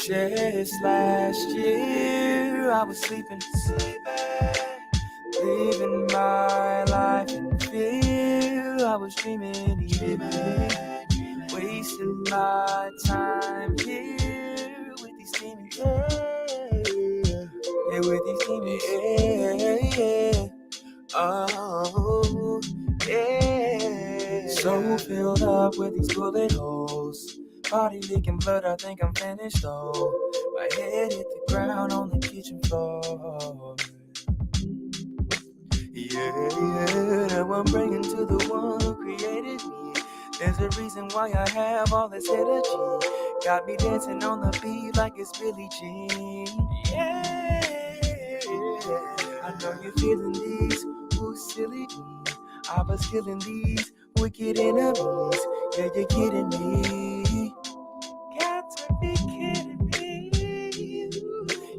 Just last year I was sleeping, living my life in fear. I was dreaming, wasting my time here with these demons. Yeah, with these demons. Yeah. Oh, yeah. So filled up with these bullet holes. Body leaking blood, I think I'm finished though. My head hit the ground on the kitchen floor. Yeah, now I'm praying to the one who created me. There's a reason why I have all this energy. Got me dancing on the beat like it's Billie Jean. Yeah, I know you're feeling these, ooh silly. I was killing these wicked enemies. Yeah, you're kidding me. Got to be kidding me.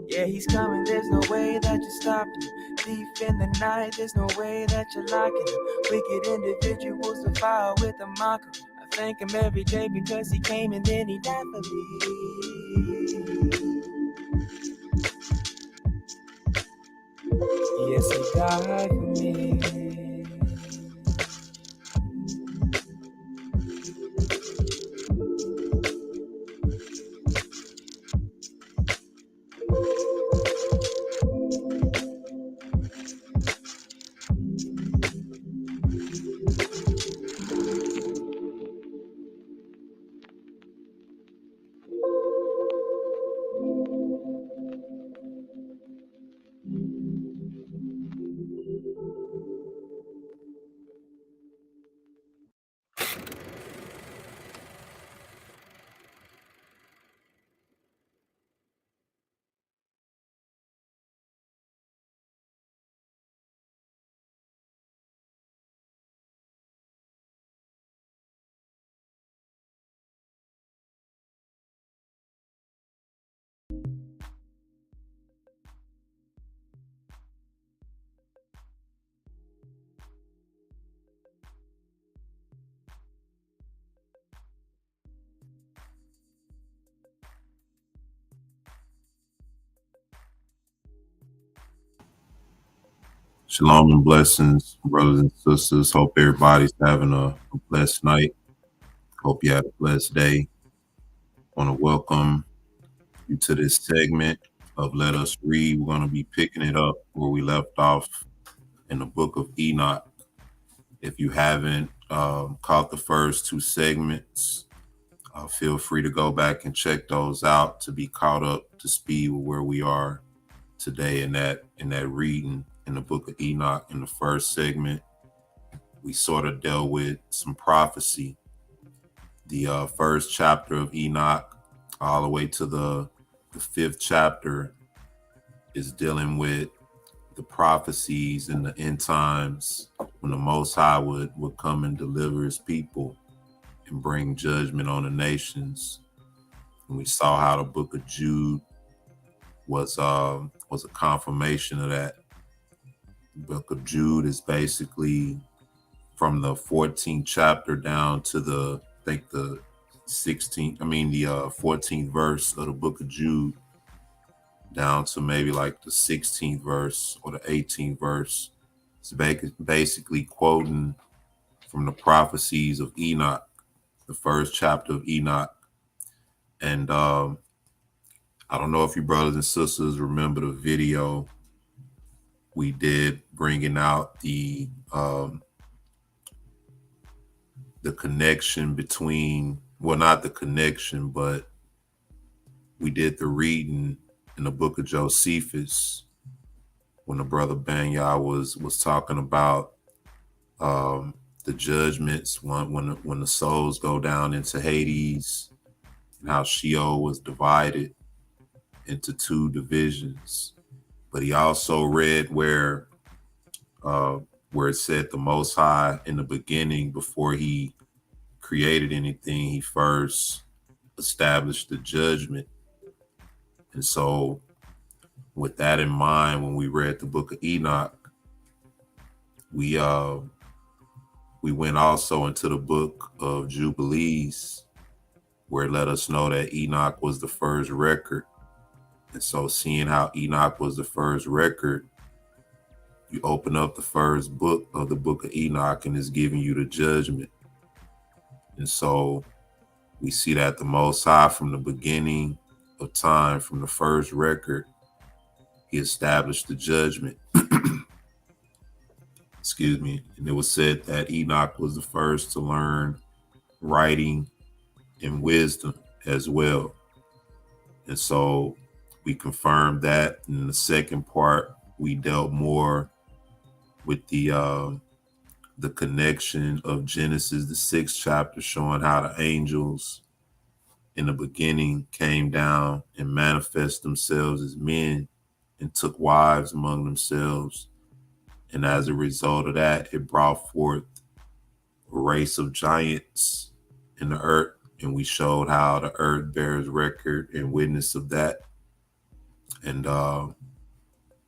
Yeah, he's coming, there's no way that you're stopping him. Thief in the night, there's no way that you're locking him. Wicked individuals to fire with a mockery. I thank him every day because he came and then he died for me. Yes, he died for me. Shalom and blessings, brothers and sisters. Hope everybody's having a blessed night. Hope you had a blessed day. Want to welcome you to this segment of Let Us Read. We're going to be picking it up where we left off in the book of Enoch. If you haven't caught the first two segments, feel free to go back and check those out to be caught up to speed with where we are today in that reading in the book of Enoch. In the first segment, we sort of dealt with some prophecy. The first chapter of Enoch, all the way to the fifth chapter, is dealing with the prophecies in the end times when the Most High would come and deliver his people and bring judgment on the nations. And we saw how the book of Jude was a confirmation of that. The book of Jude is basically from the 14th chapter down to the 14th verse of the book of Jude, down to maybe like the 16th verse or the 18th verse. It's basically quoting from the prophecies of Enoch, the first chapter of Enoch. And I don't know if you brothers and sisters remember the video we did bringing out the connection between, well, not the connection, but we did the reading in the book of Josephus when the brother Banya was talking about the judgments when the souls go down into Hades, and how Sheol was divided into two divisions. But he also read where it said the Most High in the beginning, before he created anything, he first established the judgment. And so with that in mind, when we read the book of Enoch, we went also into the book of Jubilees, where it let us know that Enoch was the first record. And so seeing how Enoch was the first record, you open up the first book of the book of Enoch and it's giving you the judgment. And so we see that the Most High, from the beginning of time, from the first record, he established the judgment. Excuse me. And it was said that Enoch was the first to learn writing and wisdom as well. And so we confirmed that. In the second part, we dealt more with the connection of Genesis, the 6th chapter, showing how the angels in the beginning came down and manifest themselves as men and took wives among themselves. And as a result of that, it brought forth a race of giants in the earth. And we showed how the earth bears record and witness of that. And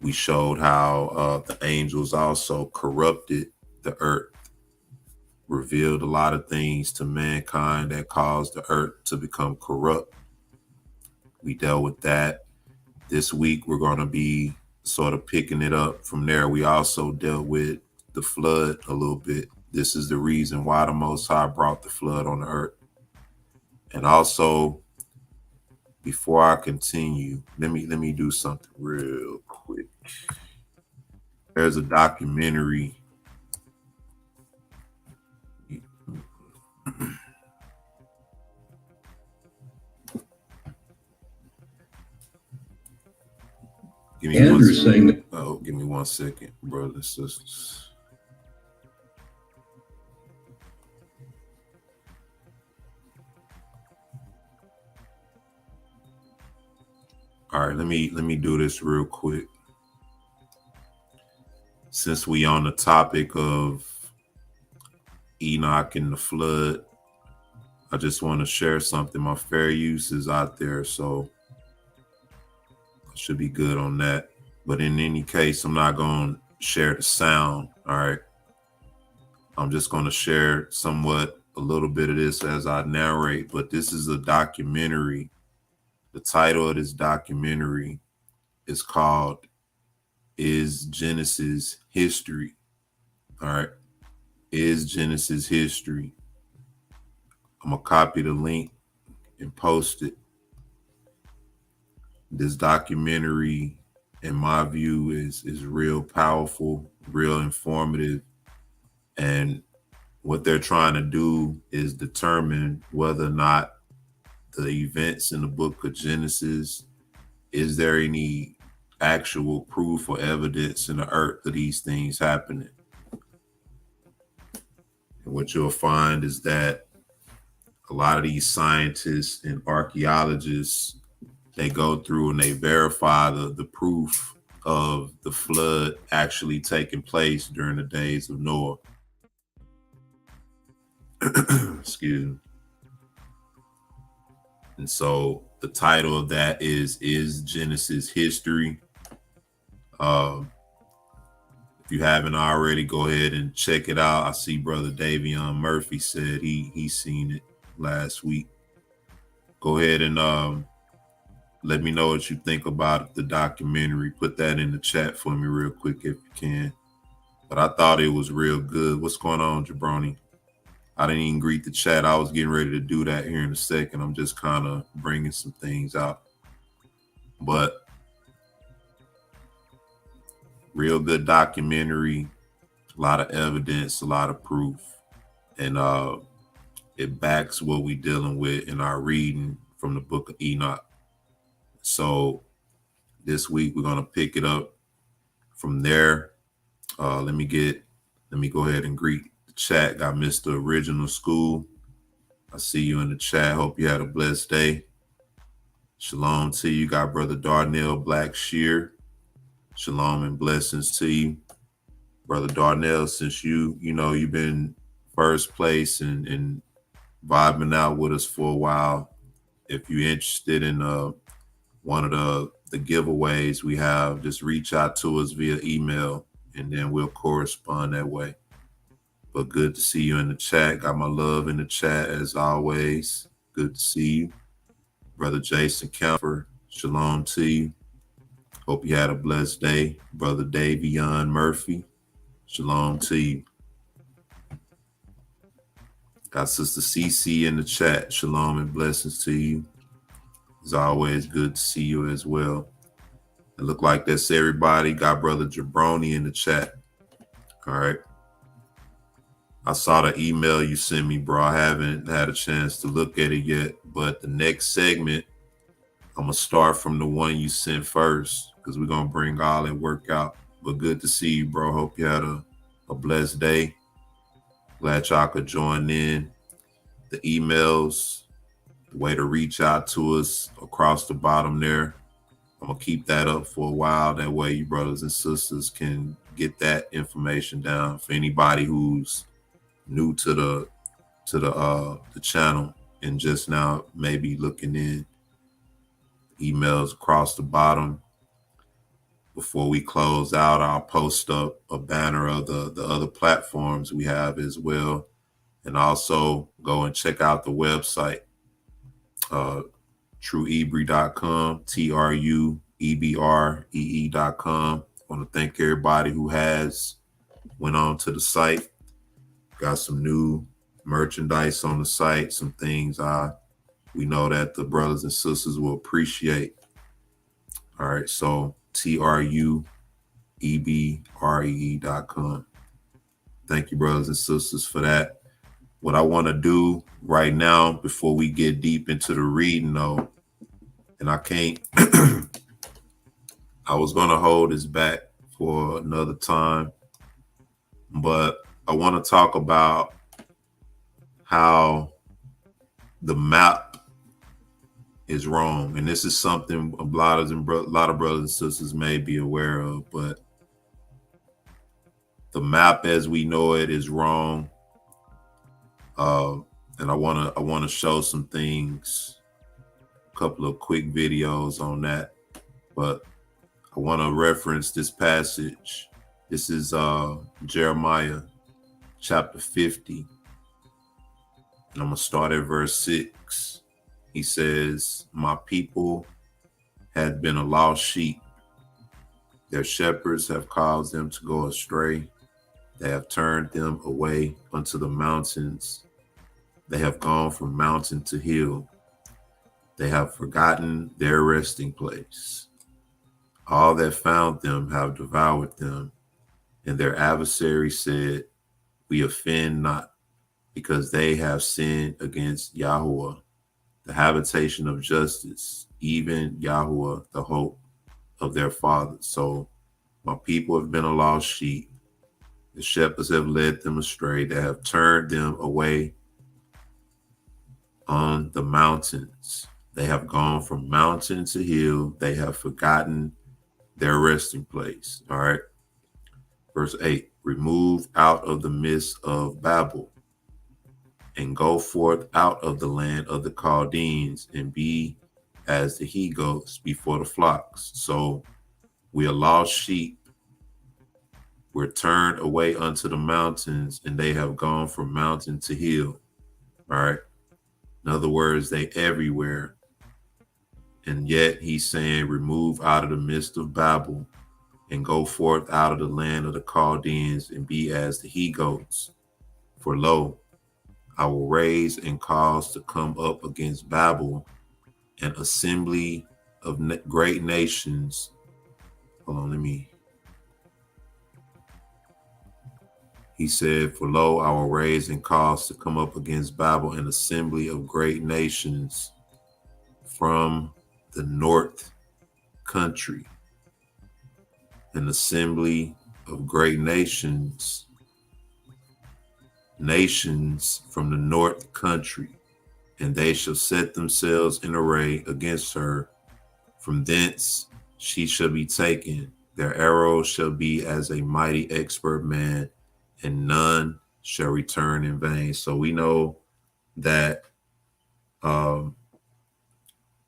we showed how the angels also corrupted the earth, revealed a lot of things to mankind that caused the earth to become corrupt. We dealt with that. This week, we're going to be sort of picking it up from there. We also dealt with the flood a little bit. This is the reason why the Most High brought the flood on the earth. And also, before I continue, let me do something real quick. There's a documentary. Give me one second. Oh, give me 1 second, brothers and sisters. All right, let me do this real quick. Since we on the topic of Enoch and the flood, I just want to share something. My fair use is out there, so I should be good on that. But in any case, I'm not going to share the sound. All right. I'm just going to share somewhat a little bit of this as I narrate. But this is a documentary. The title of this documentary is called Is Genesis History? All right. Is Genesis History? I'm going to copy the link and post it. This documentary, in my view, is real powerful, real informative. And what they're trying to do is determine whether or not the events in the book of Genesis, is there any actual proof or evidence in the earth of these things happening? And what you'll find is that a lot of these scientists and archaeologists, they go through and they verify the proof of the flood actually taking place during the days of Noah. Excuse me. And so the title of that is Genesis History? If you haven't already, go ahead and check it out. I see Brother Davion Murphy said he seen it last week. Go ahead and let me know what you think about the documentary. Put that in the chat for me real quick if you can. But I thought it was real good. What's going on, Jabroni? I didn't even greet the chat. I was getting ready to do that here in a second. I'm just kind of bringing some things out. But real good documentary, a lot of evidence, a lot of proof. And it backs what we're dealing with in our reading from the book of Enoch. So this week we're gonna pick it up from there. Let me go ahead and greet the chat. Got Mr. Original School. I see you in the chat. Hope you had a blessed day. Shalom to you. Got Brother Darnell Black Shear. Shalom and blessings to you. Brother Darnell, since you've been first place and vibing out with us for a while, if you're interested in one of the giveaways we have, just reach out to us via email and then we'll correspond that way. But good to see you in the chat. Got my love in the chat as always. Good to see you. Brother Jason Camper, shalom to you. Hope you had a blessed day. Brother Davion Murphy, shalom to you. Got Sister CC in the chat. Shalom and blessings to you. It's always good to see you as well. It look like that's everybody. Got Brother Jabroni in the chat. All right. I saw the email you sent me, bro. I haven't had a chance to look at it yet, but the next segment, I'm going to start from the one you sent first because we're going to bring all that work out. But good to see you, bro. Hope you had a blessed day. Glad y'all could join in. The emails, the way to reach out to us across the bottom there. I'm going to keep that up for a while. That way you brothers and sisters can get that information down. For anybody who's new to the channel and just now maybe looking in, emails across the bottom. Before we close out, I'll post up a banner of the other platforms we have as well. And also go and check out the website, trueebree.com, TRUEBREE.com. I want to thank everybody who has went on to the site. Got some new merchandise on the site, some things we know that the brothers and sisters will appreciate. All right, so TRUEBREE.com. Thank you, brothers and sisters, for that. What I want to do right now, before we get deep into the reading, though, and I can't, I was going to hold this back for another time, but I want to talk about how the map is wrong. And this is something a lot of brothers and sisters may be aware of, but the map as we know it is wrong. And I want to show some things, a couple of quick videos on that, but I want to reference this passage. This is Jeremiah chapter 50. And I'm going to start at verse 6. He says, "My people had been a lost sheep. Their shepherds have caused them to go astray. They have turned them away unto the mountains. They have gone from mountain to hill. They have forgotten their resting place. All that found them have devoured them. And their adversary said, We offend not, because they have sinned against Yahweh, the habitation of justice, even Yahweh, the hope of their fathers. So my people have been a lost sheep. The shepherds have led them astray. They have turned them away on the mountains. They have gone from mountain to hill. They have forgotten their resting place." All right. Verse 8, "Remove out of the midst of Babel, and go forth out of the land of the Chaldeans, and be as the he goats before the flocks." So we are lost sheep. We're turned away unto the mountains, and they have gone from mountain to hill. All right. In other words, they everywhere. And yet he's saying, remove out of the midst of Babel, and go forth out of the land of the Chaldeans, and be as the he goats. For lo, I will raise and cause to come up against Babel an assembly of great nations. Hold on, He said, for lo, I will raise and cause to come up against Babel an assembly of great nations from the north country. An assembly of great nations from the north country, and they shall set themselves in array against her. From thence she shall be taken. Their arrows shall be as a mighty expert man, and none shall return in vain. So we know that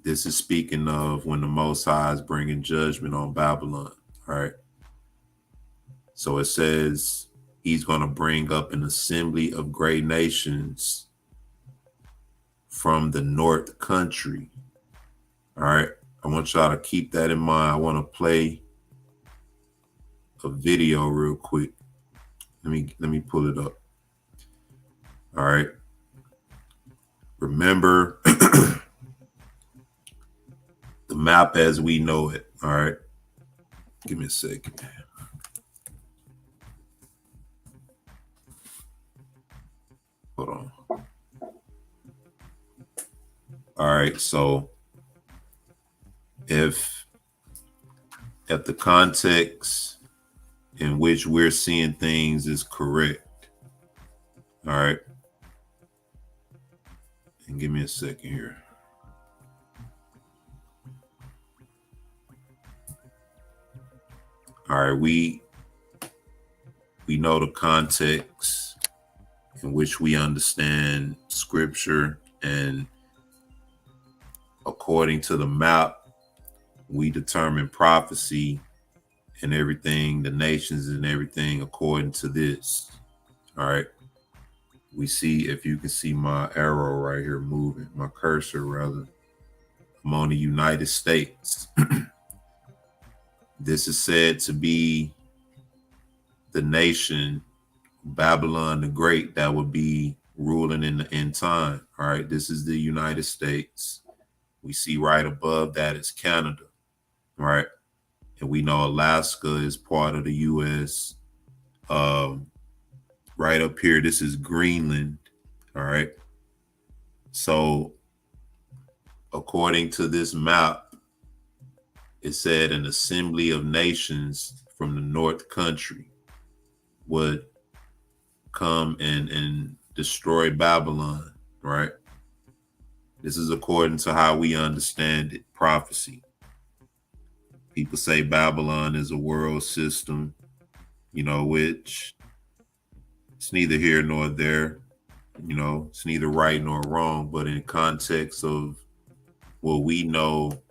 this is speaking of when the Most High is bringing judgment on Babylon. All right. So it says he's going to bring up an assembly of great nations from the North Country. All right. I want y'all to keep that in mind. I want to play a video real quick. Let me pull it up. All right. Remember the map as we know it. All right. Give me a second. Hold on. All right. So if the context in which we're seeing things is correct, all right. And give me a second here. All right, we know the context in which we understand scripture, and according to the map, we determine prophecy and everything, the nations and everything according to this. All right. We see, if you can see my arrow right here moving, my cursor rather, I'm on the United States. This is said to be the nation, Babylon the Great, that would be ruling in the end time. All right. This is the United States. We see right above that is Canada. All right. And we know Alaska is part of the U.S. Right up here, this is Greenland. All right. So according to this map, it said an assembly of nations from the North Country would come and destroy Babylon. Right. This is according to how we understand it, prophecy. People say Babylon is a world system, which it's neither here nor there. It's neither right nor wrong, but in context of what we know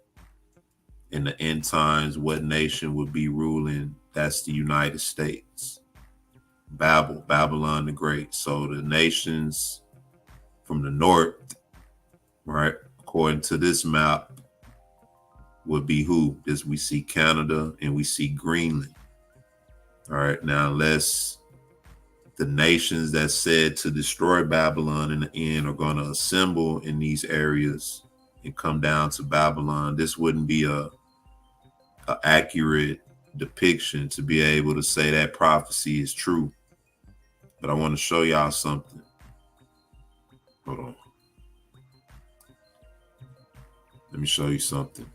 in the end times, what nation would be ruling, that's the United States. Babylon the Great. So the nations from the north, right, according to this map, would be who? This, we see Canada and we see Greenland. All right. Now, unless the nations that said to destroy Babylon in the end are going to assemble in these areas and come down to Babylon, this wouldn't be a accurate depiction to be able to say that prophecy is true. But I want to show y'all something. Hold on. Let me show you something.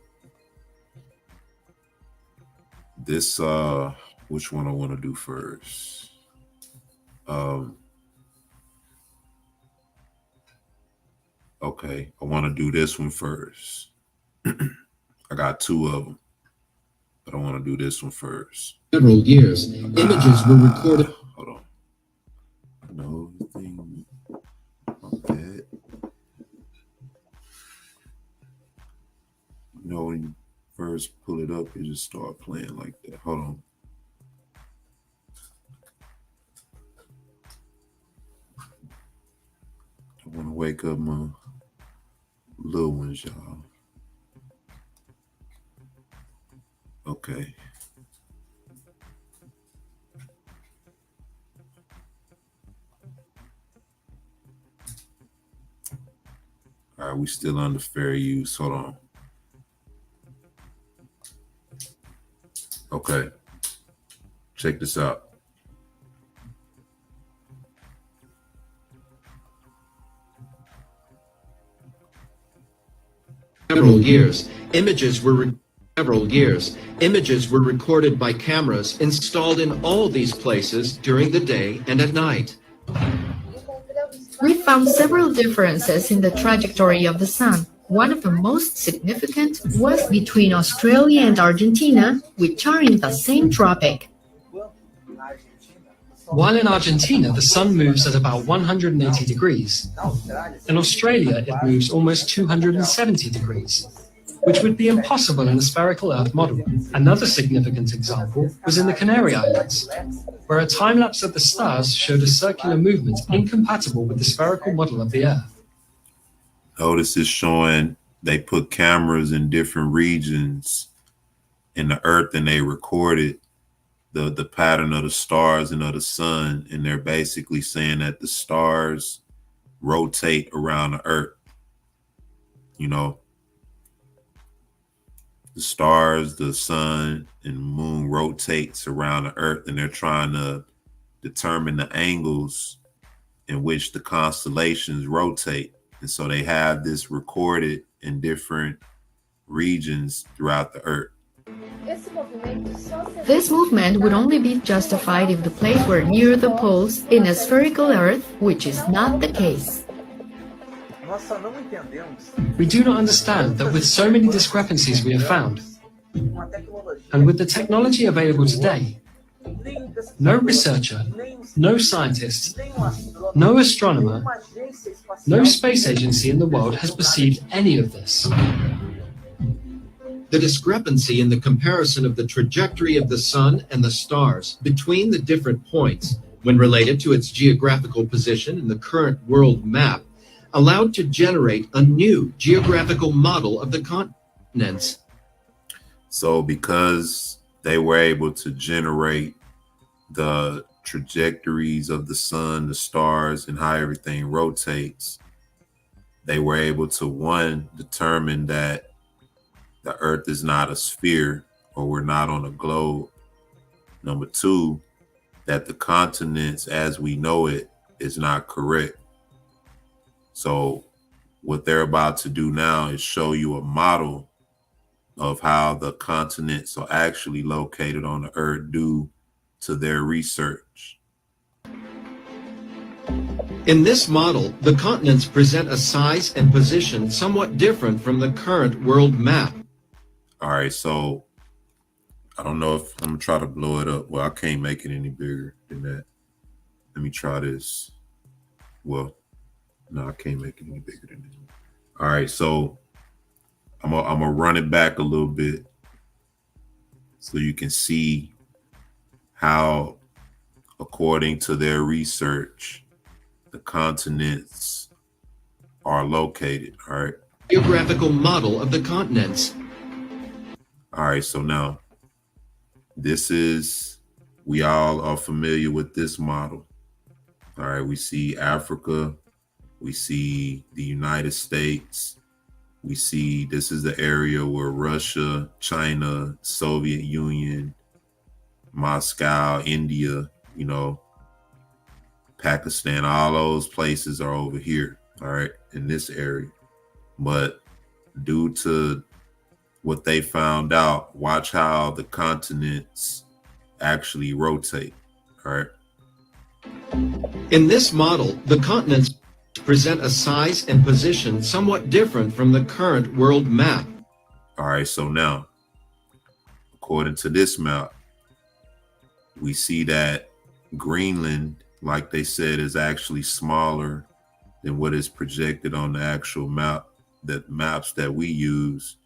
This, which one I want to do first? Okay, I want to do this one first. I got two of them, but I want to do this one first. Several years, images were recorded. Hold on. No thing like that. When you first pull it up, it just start playing like that. Hold on. I want to wake up my little ones, y'all. Okay. All right, we still under fair use. Hold on. Okay. Check this out. Several years, images were recorded by cameras installed in all these places during the day and at night. We found several differences in the trajectory of the sun. One of the most significant was between Australia and Argentina, which are in the same tropic. While in Argentina, the sun moves at about 180 degrees. In Australia, it moves almost 270 degrees, which would be impossible in a spherical Earth model. Another significant example was in the Canary Islands, where a time-lapse of the stars showed a circular movement incompatible with the spherical model of the Earth. Notice it's showing they put cameras in different regions in the earth and they recorded the pattern of the stars and of the sun. And they're basically saying that the stars rotate around the earth. You know, the stars, the sun, and the moon rotates around the earth, and they're trying to determine the angles in which the constellations rotate. And so they have this recorded in different regions throughout the earth. This movement would only be justified if the plates were near the poles in a spherical Earth, which is not the case. We do not understand that with so many discrepancies we have found, and with the technology available today, no researcher, no scientist, no astronomer, no space agency in the world has perceived any of this. The discrepancy in the comparison of the trajectory of the sun and the stars between the different points when related to its geographical position in the current world map allowed to generate a new geographical model of the continents. So because they were able to generate the trajectories of the sun, the stars, and how everything rotates, they were able to, one, determine that the earth is not a sphere, or we're not on a globe. Number two, that the continents as we know it is not correct. So what they're about to do now is show you a model of how the continents are actually located on the earth due to their research. In this model, the continents present a size and position somewhat different from the current world map. All right, so I don't know if I'm gonna try to blow it up. Well, I can't make it any bigger than that. Let me try this. Well, no, I can't make it any bigger than that. All right, so I'm gonna run it back a little bit so you can see how, according to their research, the continents are located. All right. Geographical model of the continents. All right, so now this is, we all are familiar with this model. All right, we see Africa, we see the United States, we see this is the area where Russia, China, Soviet Union, Moscow, India, you know, Pakistan, all those places are over here, all right, in this area. But due to what they found out, watch how the continents actually rotate, all right? In this model, the continents present a size and position somewhat different from the current world map. All right, so now, according to this map, we see that Greenland, like they said, is actually smaller than what is projected on the actual map, the maps that we use.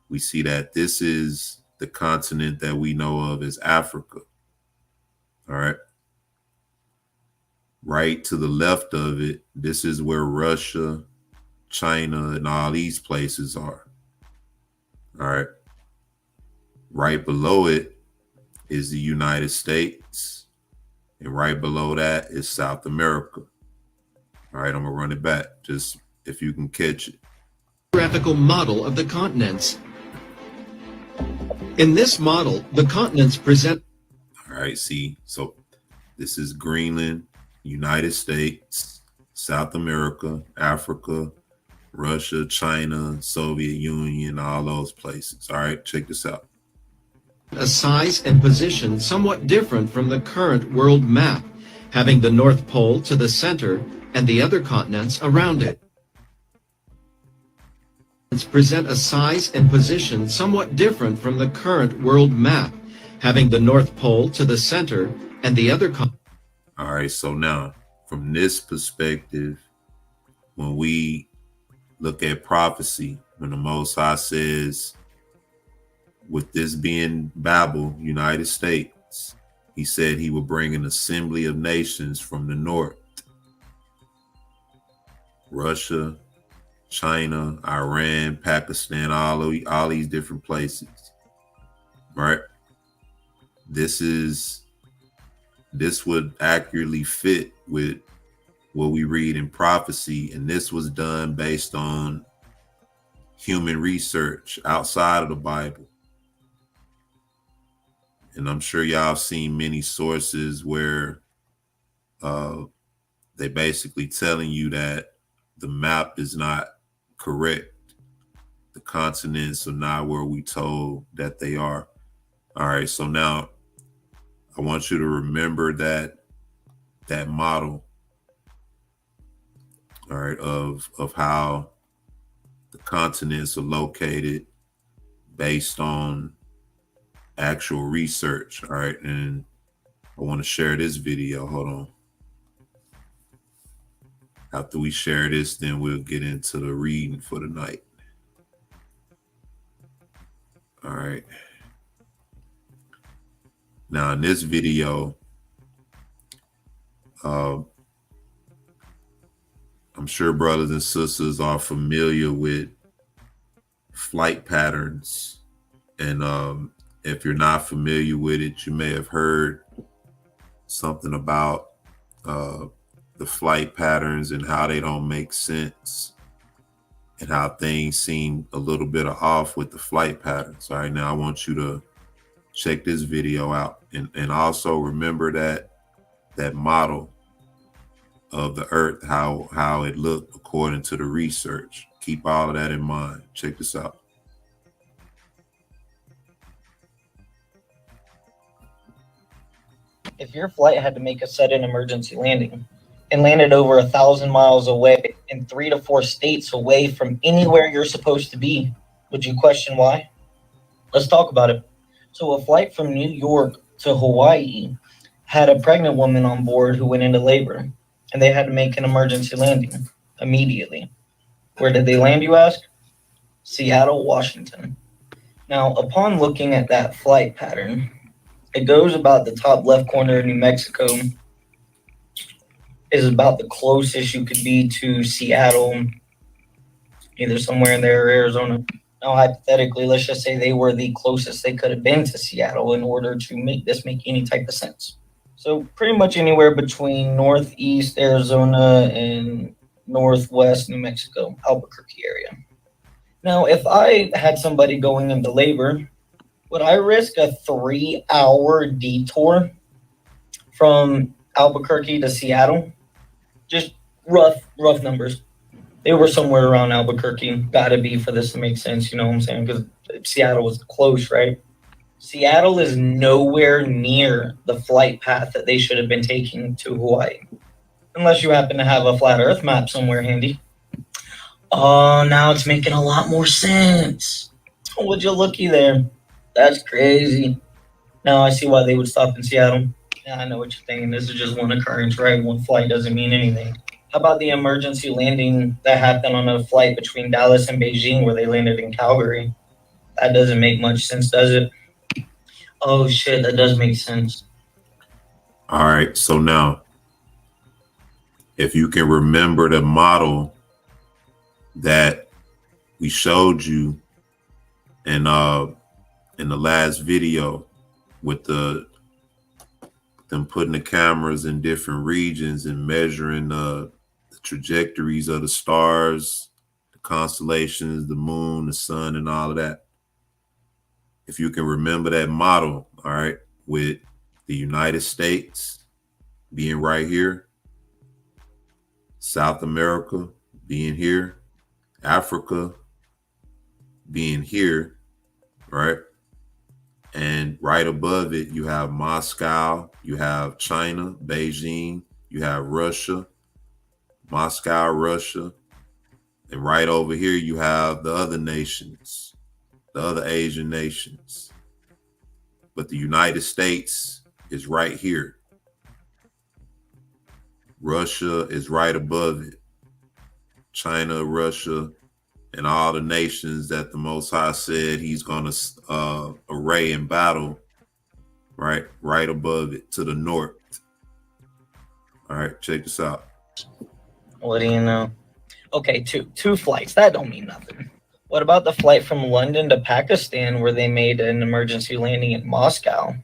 We see that this is the continent that we know of as Africa. All right. Right to the left of it, this is where Russia, China, and all these places are. All right. Right below it is the United States. And right below that is South America. All right, I'm gonna run it back, just if you can catch it. Geographical model of the continents. In this model, the continents present. All right, see, so this is Greenland, United States, South America, Africa, Russia, China, Soviet Union, all those places. All right, check this out. A size and position somewhat different from the current world map, having the North Pole to the center and the other continents around it. Present a size and position somewhat different from the current world map, having the North Pole to the center and the other continents. All right, so now from this perspective, when we look at prophecy, when the Most High says, with this being Babel, United States, he said he would bring an assembly of nations from the north. Russia, China, Iran, Pakistan, all these different places, right? This would accurately fit with what we read in prophecy, and this was done based on human research outside of the Bible. And I'm sure y'all have seen many sources where they basically telling you that the map is not correct. The continents are not where we told that they are. All right, so now I want you to remember that model, all right, of how the continents are located based on actual research. All right, and I want to share this video. Hold on. After we share this, then we'll get into the reading for the night. All right. Now in this video, I'm sure brothers and sisters are familiar with flight patterns. And if you're not familiar with it, you may have heard something about the flight patterns and how they don't make sense and how things seem a little bit off with the flight patterns. All right, now I want you to check this video out and also remember that model of the earth, how it looked according to the research. Keep all of that in mind. Check this out. If your flight had to make a sudden emergency landing and landed over 1,000 miles away in 3 to 4 states away from anywhere you're supposed to be, would you question why? Let's talk about it. So a flight from New York to Hawaii had a pregnant woman on board who went into labor, and they had to make an emergency landing immediately. Where did they land, you ask? Seattle, Washington. Now, upon looking at that flight pattern, it goes about the top left corner of New Mexico, is about the closest you could be to Seattle, either somewhere in there or Arizona. Now, hypothetically, let's just say they were the closest they could have been to Seattle in order to make this make any type of sense. So pretty much anywhere between northeast Arizona and northwest New Mexico, Albuquerque area. Now, if I had somebody going into labor, would I risk a 3-hour detour from Albuquerque to Seattle? Just rough numbers. They were somewhere around Albuquerque. Gotta be for this to make sense, you know what I'm saying? Because Seattle was close, right? Seattle is nowhere near the flight path that they should have been taking to Hawaii. Unless you happen to have a flat earth map somewhere handy. Oh, now it's making a lot more sense. Oh, would you looky there? That's crazy. Now I see why they would stop in Seattle. Yeah, I know what you're thinking. This is just one occurrence, right? One flight doesn't mean anything. How about the emergency landing that happened on a flight between Dallas and Beijing where they landed in Calgary? That doesn't make much sense, does it? Oh, shit, that does make sense. All right, so now, if you can remember the model that we showed you in the last video with them putting the cameras in different regions and measuring the trajectories of the stars, the constellations, the moon, the sun, and all of that. If you can remember that model, all right, with the United States being right here, South America being here, Africa being here, right? And right above it, you have Moscow, you have China, Beijing, you have Russia, Moscow, Russia. And right over here, you have the other nations, the other Asian nations. But the United States is right here. Russia is right above it. China, Russia, and all the nations that the Most High said he's going to array in battle, right above it to the north. All right, check this out. What do you know? Okay, two flights. That don't mean nothing. What about the flight from London to Pakistan where they made an emergency landing in Moscow?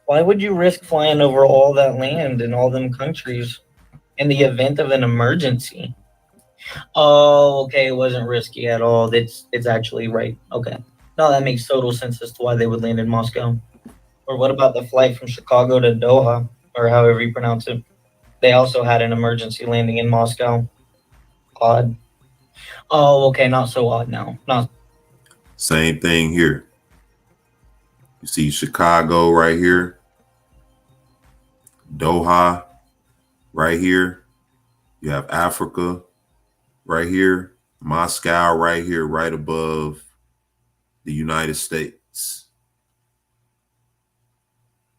Why would you risk flying over all that land in all them countries in the event of an emergency? Oh, okay, it wasn't risky at all. It's actually right. Okay. No, that makes total sense as to why they would land in Moscow. Or what about the flight from Chicago to Doha, or however you pronounce it? They also had an emergency landing in Moscow. Odd. Oh, okay, not so odd now. Not Same thing here. You see Chicago right here, Doha right here. You have Africa right here, Moscow right here, right above the United States.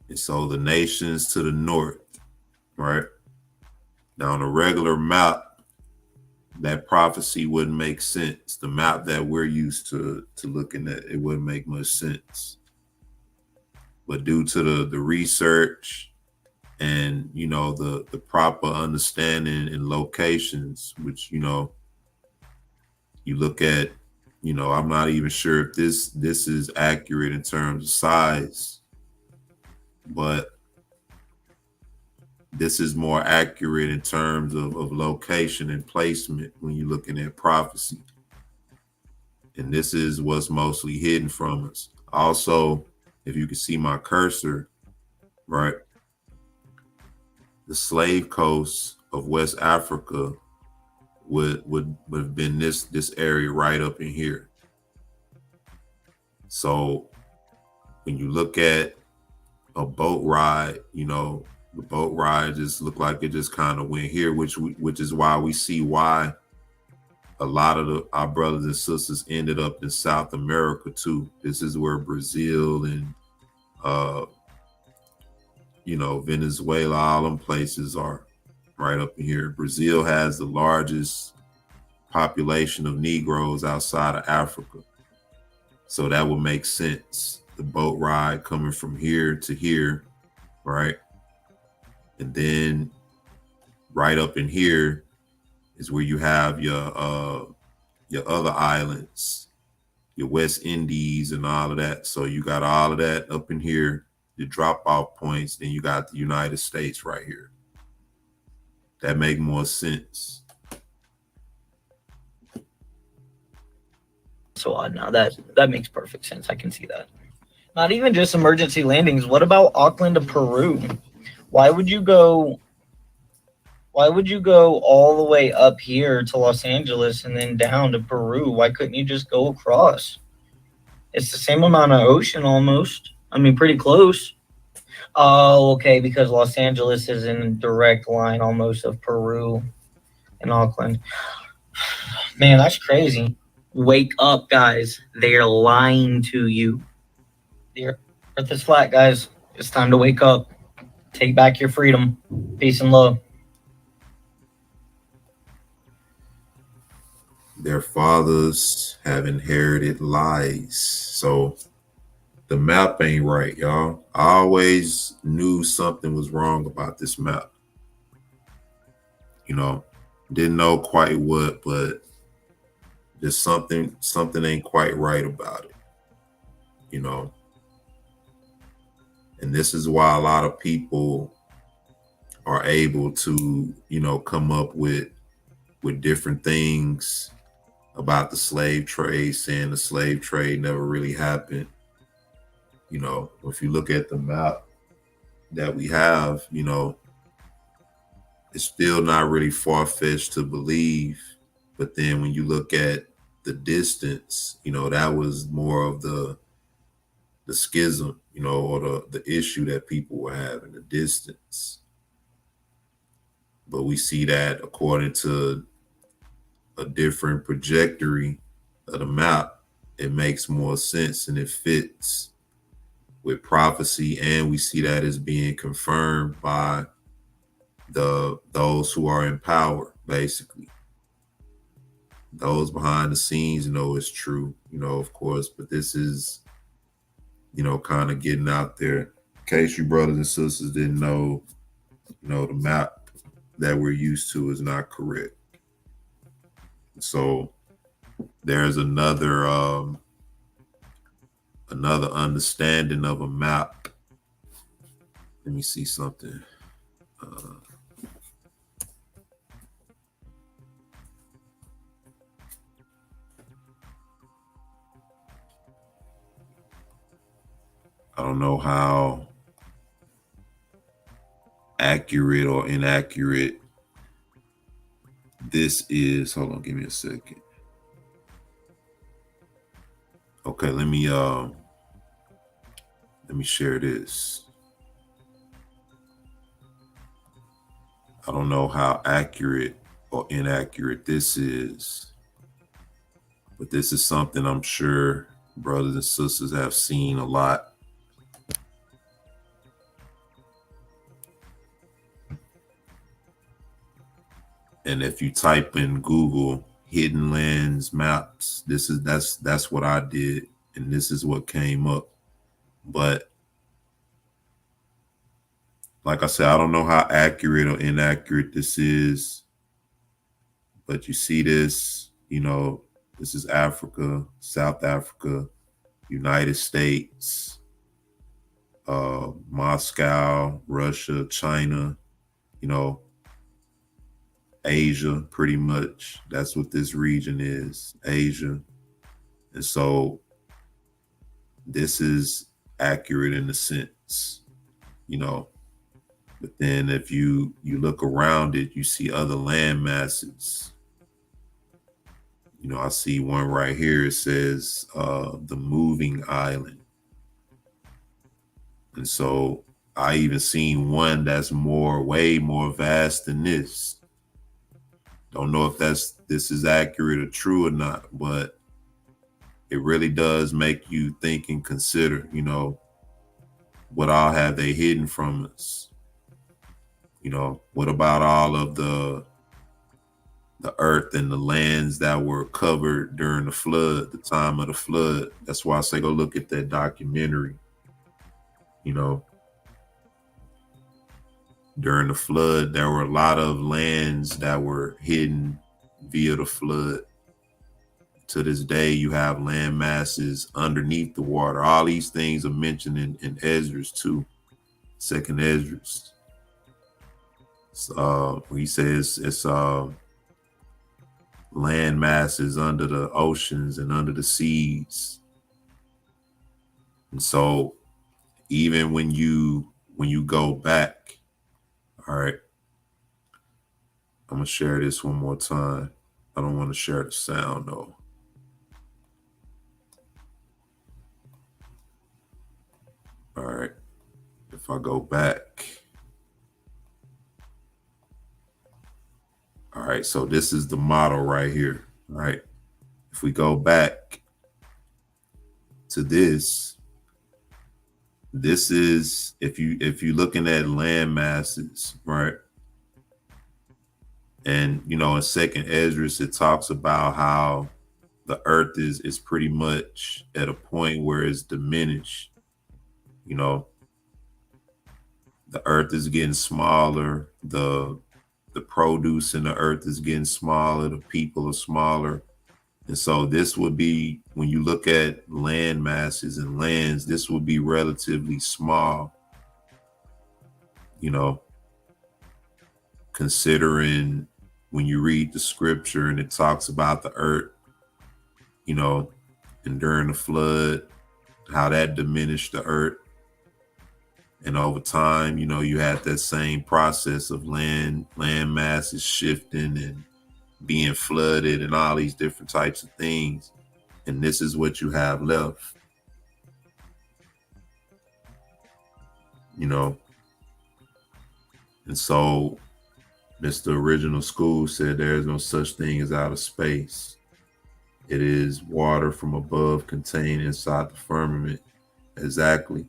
And so the nations to the north, right? Now on a regular map, that prophecy wouldn't make sense. The map that we're used to looking at, it wouldn't make much sense. But due to the research and, you know, the proper understanding and locations, which, you know, you look at, you know, I'm not even sure if this is accurate in terms of size, but this is more accurate in terms of location and placement when you're looking at prophecy. And this is what's mostly hidden from us. Also, if you can see my cursor, right? The slave coast of West Africa would have been this area right up in here. So when you look at a boat ride, you know, the boat ride just looked like it just kind of went here, which is why we see why a lot of our brothers and sisters ended up in South America too. This is where Brazil and you know, Venezuela, all them places are right up in here. Brazil has the largest population of Negroes outside of Africa. So that would make sense. The boat ride coming from here to here, right? And then right up in here is where you have your other islands, your West Indies and all of that. So you got all of that up in here, the drop off points. Then you got the United States right here. That make more sense. so odd now. That makes perfect sense. I can see that. Not even just emergency landings. What about Auckland to Peru? Why would you go all the way up here to Los Angeles and then down to Peru? Why couldn't you just go across? It's the same amount of ocean almost. I mean, pretty close. Oh, okay, because Los Angeles is in a direct line almost of Peru and Auckland. Man, that's crazy. Wake up, guys. They're lying to you. The earth is flat, guys. It's time to wake up. Take back your freedom. Peace and love. Their fathers have inherited lies. So the map ain't right, y'all. I always knew something was wrong about this map. You know, didn't know quite what, but there's something ain't quite right about it. You know, and this is why a lot of people are able to, you know, come up with different things about the slave trade, saying the slave trade never really happened. You know, if you look at the map that we have, you know, it's still not really far-fetched to believe. But then when you look at the distance, you know, that was more of the schism, you know, or the issue that people were having, the distance. But we see that according to a different trajectory of the map, it makes more sense and it fits with prophecy, and we see that as being confirmed by those who are in power, basically. Those behind the scenes know it's true, you know, of course, but this is, you know, kind of getting out there. In case you brothers and sisters didn't know, you know, the map that we're used to is not correct. So there's another understanding of a map. Let me see something. I don't know how accurate or inaccurate this is. Hold on, give me a second. Okay, let me share this. I don't know how accurate or inaccurate this is, but this is something I'm sure brothers and sisters have seen a lot. And if you type in Google hidden lands maps, that's what I did, and this is what came up. But like I said, I don't know how accurate or inaccurate this is, but you see this, this is Africa, South Africa, United States, Moscow, Russia, China, Asia, pretty much. That's what this region is, Asia. And so this is accurate in a sense, but then if you look around it, you see other land masses. I see one right here. It says the moving island. And so I even seen one that's way more vast than this. Don't know if this is accurate or true or not, but it really does make you think and consider, what all have they hidden from us? What about all of the earth and the lands that were covered during the flood, the time of the flood? That's why I say go look at that documentary. During the flood, there were a lot of lands that were hidden via the flood. To this day, you have land masses underneath the water. All these things are mentioned in Esdras too, Second Esdras. He says it's land masses under the oceans and under the seas. And so even when you go back, all right, I'm gonna share this one more time. I don't want to share the sound though. All right, if I go back. All right, so this is the model right here. All right, if we go back to this is if you're looking at land masses, right? And in Second Esdras, it talks about how the earth is pretty much at a point where it's diminished. The earth is getting smaller, the produce in the earth is getting smaller, the people are smaller. And so this would be, when you look at land masses and lands, this would be relatively small, considering when you read the scripture and it talks about the earth, and during the flood, how that diminished the earth. And over time, you had that same process of land masses shifting and being flooded and all these different types of things. And this is what you have left, And so Mr. Original School said there is no such thing as outer space. It is water from above contained inside the firmament. Exactly.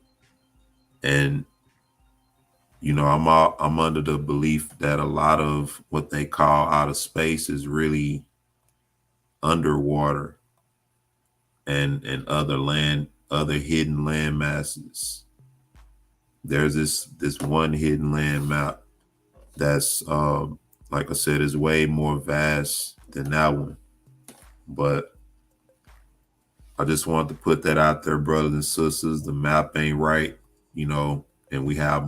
And I'm under the belief that a lot of what they call outer space is really underwater and other hidden land masses. There's this one hidden land map that's like I said, is way more vast than that one. But I just wanted to put that out there, brothers and sisters. The map ain't right, and we have a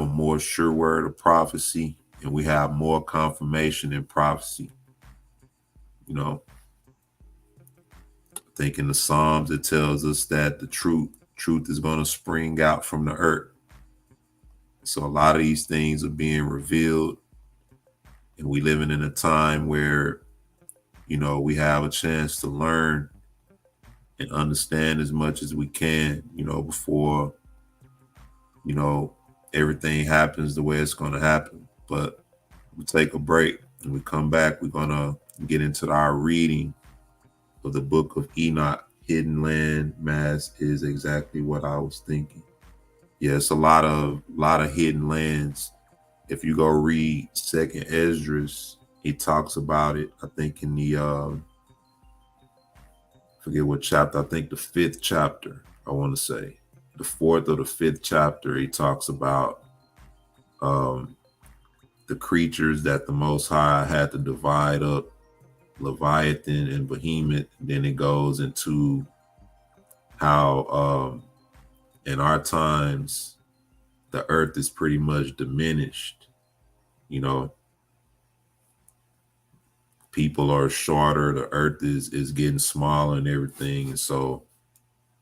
more sure word of prophecy, and we have more confirmation in prophecy. I think in the Psalms it tells us that the truth is going to spring out from the earth. So a lot of these things are being revealed, and we living in a time where we have a chance to learn and understand as much as we can, before everything happens the way it's going to happen. But we take a break and we come back. We're going to get into our reading of the book of Enoch. Hidden land mass is exactly what I was thinking. Yeah, it's a lot of hidden lands. If you go read Second Esdras, he talks about it. I think in the forget what chapter. I think the 5th chapter. I want to say the 4th or the 5th chapter. He talks about the creatures that the Most High had to divide up, Leviathan and Behemoth. Then it goes into how in our times the earth is pretty much diminished. People are shorter, the earth is getting smaller and everything. And so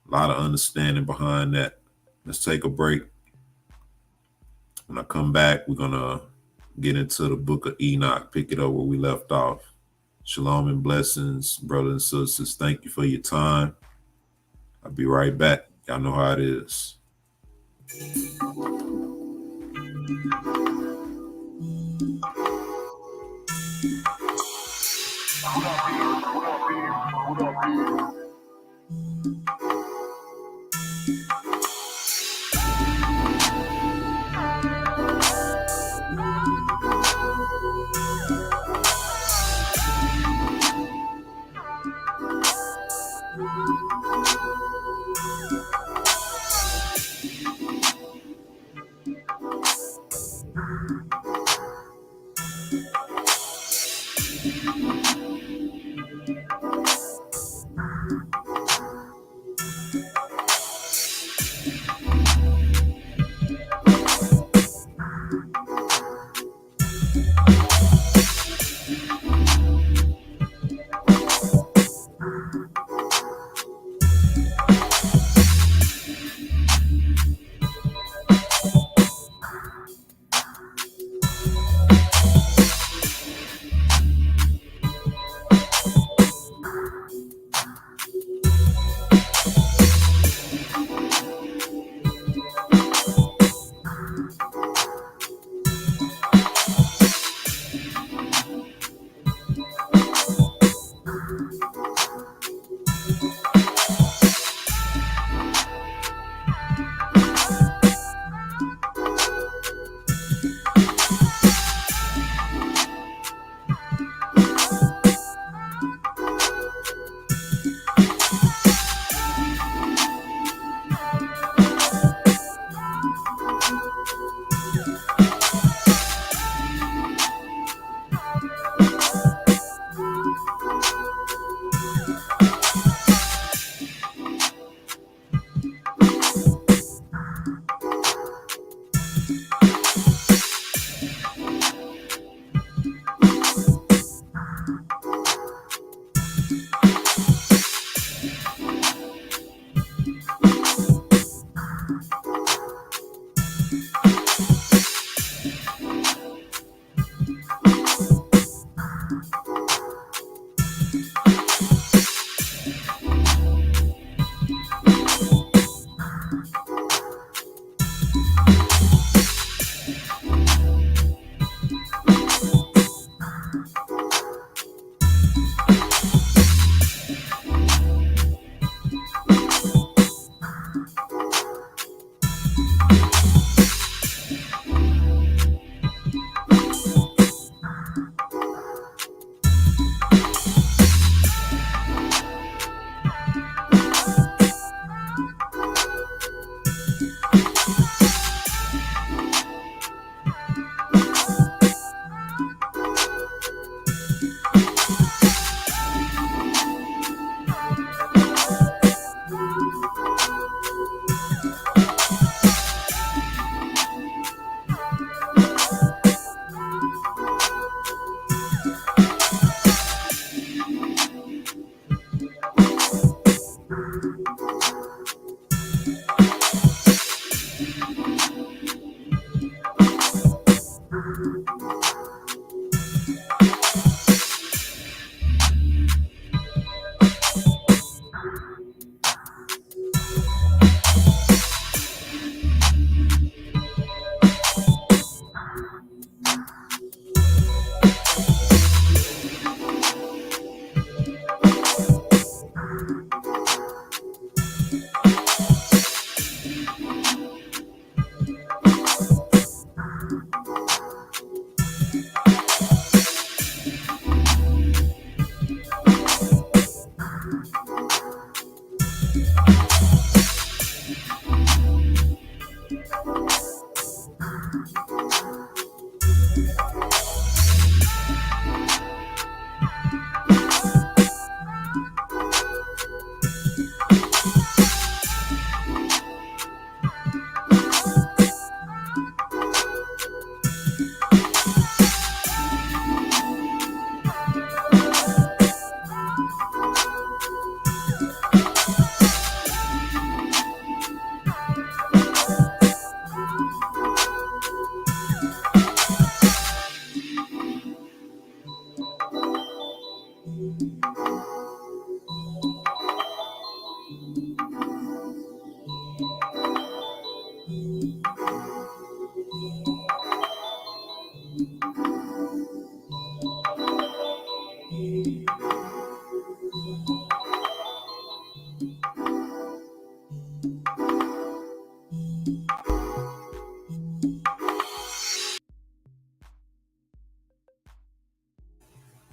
a lot of understanding behind that. Let's take a break. When I come back, we're going to get into the book of Enoch, pick it up where we left off. Shalom and blessings, brothers and sisters. Thank you for your time. I'll be right back. Y'all know how it is.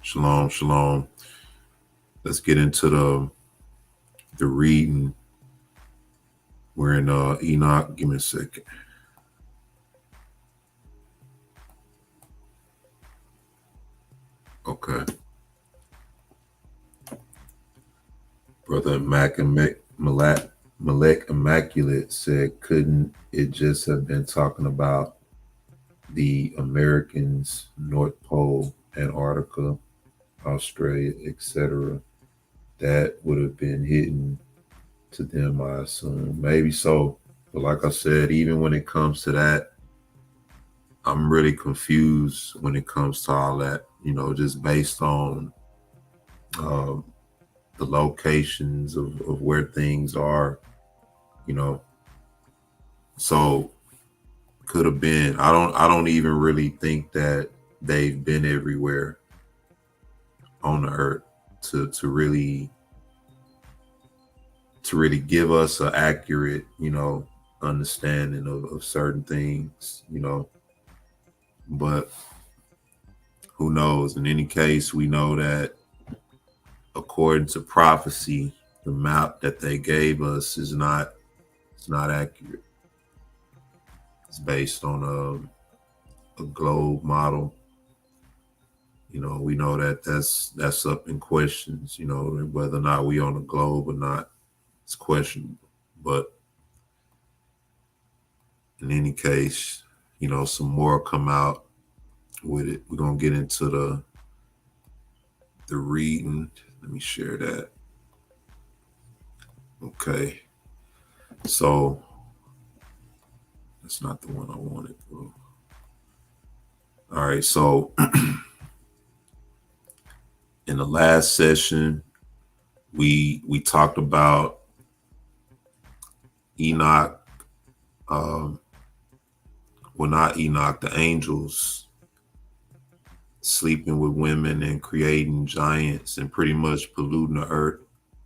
Shalom, shalom. Let's get into the reading. We're in Enoch. Give me a second. Okay. Brother Malek Immaculate said, couldn't it just have been talking about the Americans, North Pole, Antarctica, Australia, etc.? That would have been hidden to them, I assume. Maybe so. But like I said, even when it comes to that, I'm really confused when it comes to all that, just based on the locations of where things are, So could have been. I don't even really think that they've been everywhere on the earth to really give us an accurate, understanding of certain things, but who knows? In any case, we know that according to prophecy, the map that they gave us is not accurate. It's based on a globe model. We know that that's up in questions, whether or not we on a globe or not, it's questionable. But in any case, some more come out with it. We're gonna get into the reading. Let me share that. Okay. So that's not the one I wanted, bro. All right, so in the last session, we talked about Enoch, well, not Enoch, the angels sleeping with women and creating giants and pretty much polluting the earth.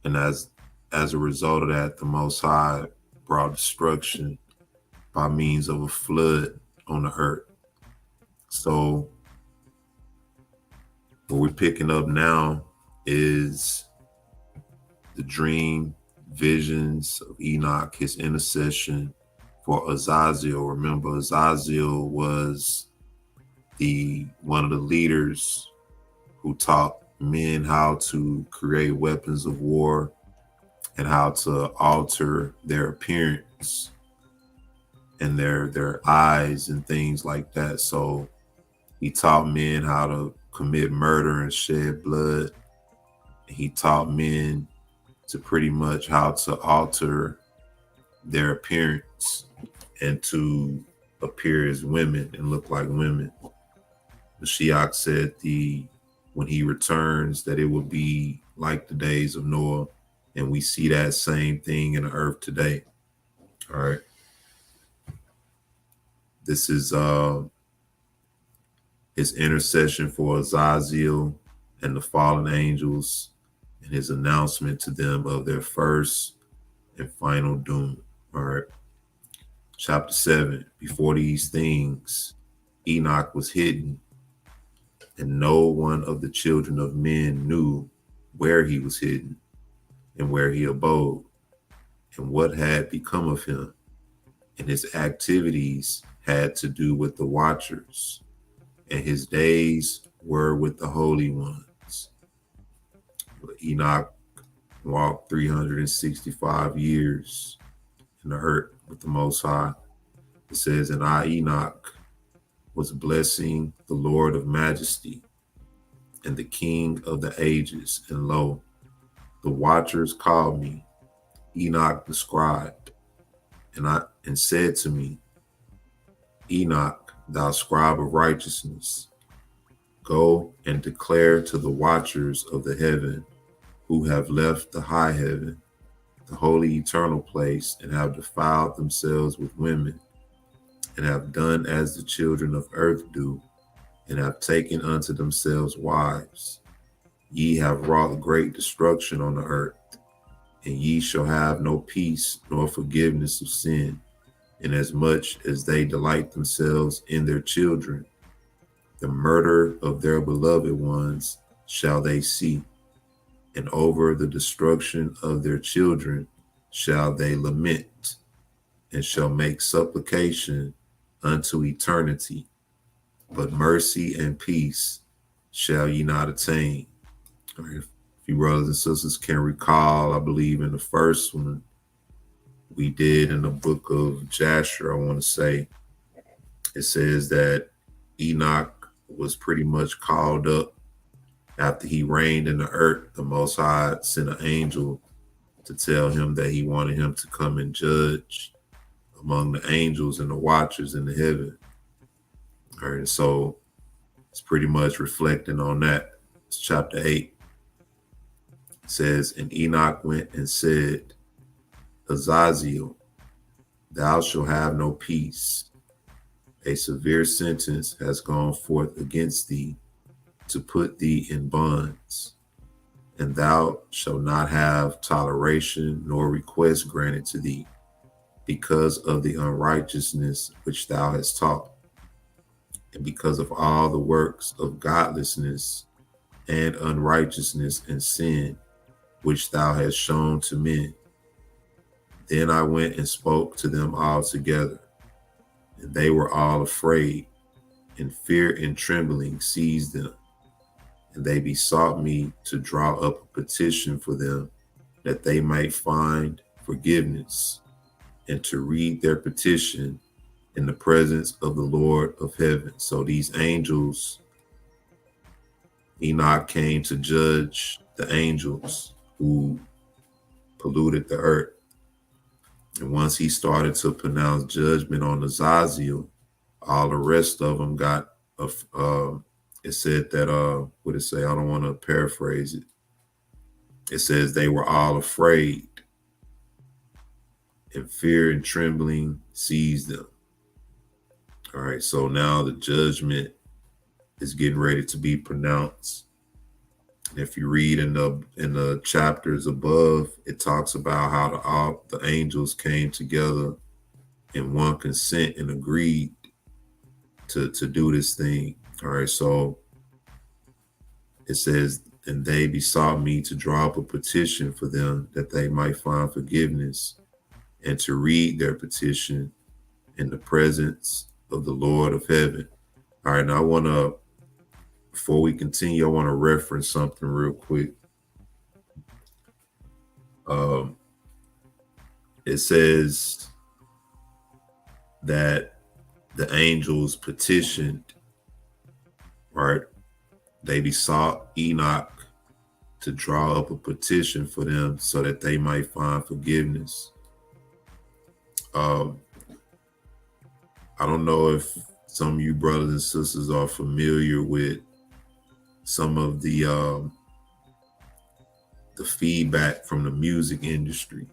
And as a result of that, the Most High brought destruction by means of a flood on the earth. So what we're picking up now is the dream visions of Enoch, his intercession for Azazel. Remember, Azazel was one of the leaders who taught men how to create weapons of war and how to alter their appearance and their eyes and things like that. So he taught men how to commit murder and shed blood. He taught men to pretty much how to alter their appearance and to appear as women and look like women. Mashiach said when he returns that it will be like the days of Noah, and we see that same thing in the earth today. All right. This is his intercession for Azazel and the fallen angels, and his announcement to them of their first and final doom. All right. Chapter 7. Before these things, Enoch was hidden, and no one of the children of men knew where he was hidden and where he abode and what had become of him. And his activities had to do with the watchers, and his days were with the holy ones. But Enoch walked 365 years in the earth with the Most High. It says, and I, Enoch, was blessing the Lord of majesty and the King of the ages. And lo, the watchers called me, Enoch the scribe, and said to me, Enoch, thou scribe of righteousness, go and declare to the watchers of the heaven who have left the high heaven, the holy eternal place, and have defiled themselves with women, and have done as the children of earth do, and have taken unto themselves wives. Ye have wrought great destruction on the earth, and ye shall have no peace nor forgiveness of sin, inasmuch as they delight themselves in their children. The murder of their beloved ones shall they see, and over the destruction of their children shall they lament, and shall make supplication unto eternity. But mercy and peace shall ye not attain. If you brothers and sisters can recall, I believe in the first one we did in the book of Jasher, I want to say, it says that Enoch was pretty much called up after he reigned in the earth. The Most High sent an angel to tell him that he wanted him to come and judge among the angels and the watchers in the heaven. All right, so it's pretty much reflecting on that. It's chapter 8. It says, and Enoch went and said, Azazel, thou shalt have no peace. A severe sentence has gone forth against thee to put thee in bonds, and thou shalt not have toleration nor request granted to thee, because of the unrighteousness which thou hast taught, and because of all the works of godlessness and unrighteousness and sin which thou hast shown to men. Then I went and spoke to them all together, and they were all afraid, and fear and trembling seized them. And they besought me to draw up a petition for them, that they might find forgiveness, and to read their petition in the presence of the Lord of heaven. So these angels, Enoch came to judge the angels who polluted the earth. And once he started to pronounce judgment on Azazel, all the rest of them got, it said that, what it say? I don't want to paraphrase it. It says they were all afraid, and fear and trembling seized them. All right, so now the judgment is getting ready to be pronounced. And if you read in the chapters above, it talks about how all the angels came together in one consent and agreed to do this thing. All right, so it says, and they besought me to draw up a petition for them, that they might find forgiveness, and to read their petition in the presence of the Lord of heaven. All right, now before we continue, I want to reference something real quick. It says that the angels petitioned, right? They besought Enoch to draw up a petition for them so that they might find forgiveness. I don't know if some of you brothers and sisters are familiar with some of the feedback from the music industry.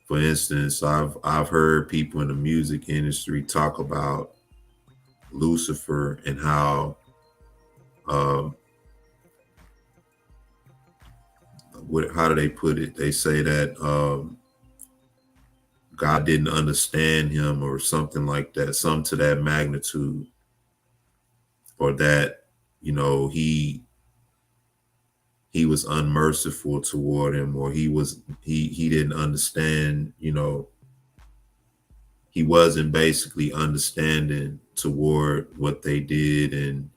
For instance, I've heard people in the music industry talk about Lucifer and how how do they put it? They say that God didn't understand him or something like that, some to that magnitude, or that, you know, he was unmerciful toward him, or he didn't understand, you know, he wasn't basically understanding toward what they did. And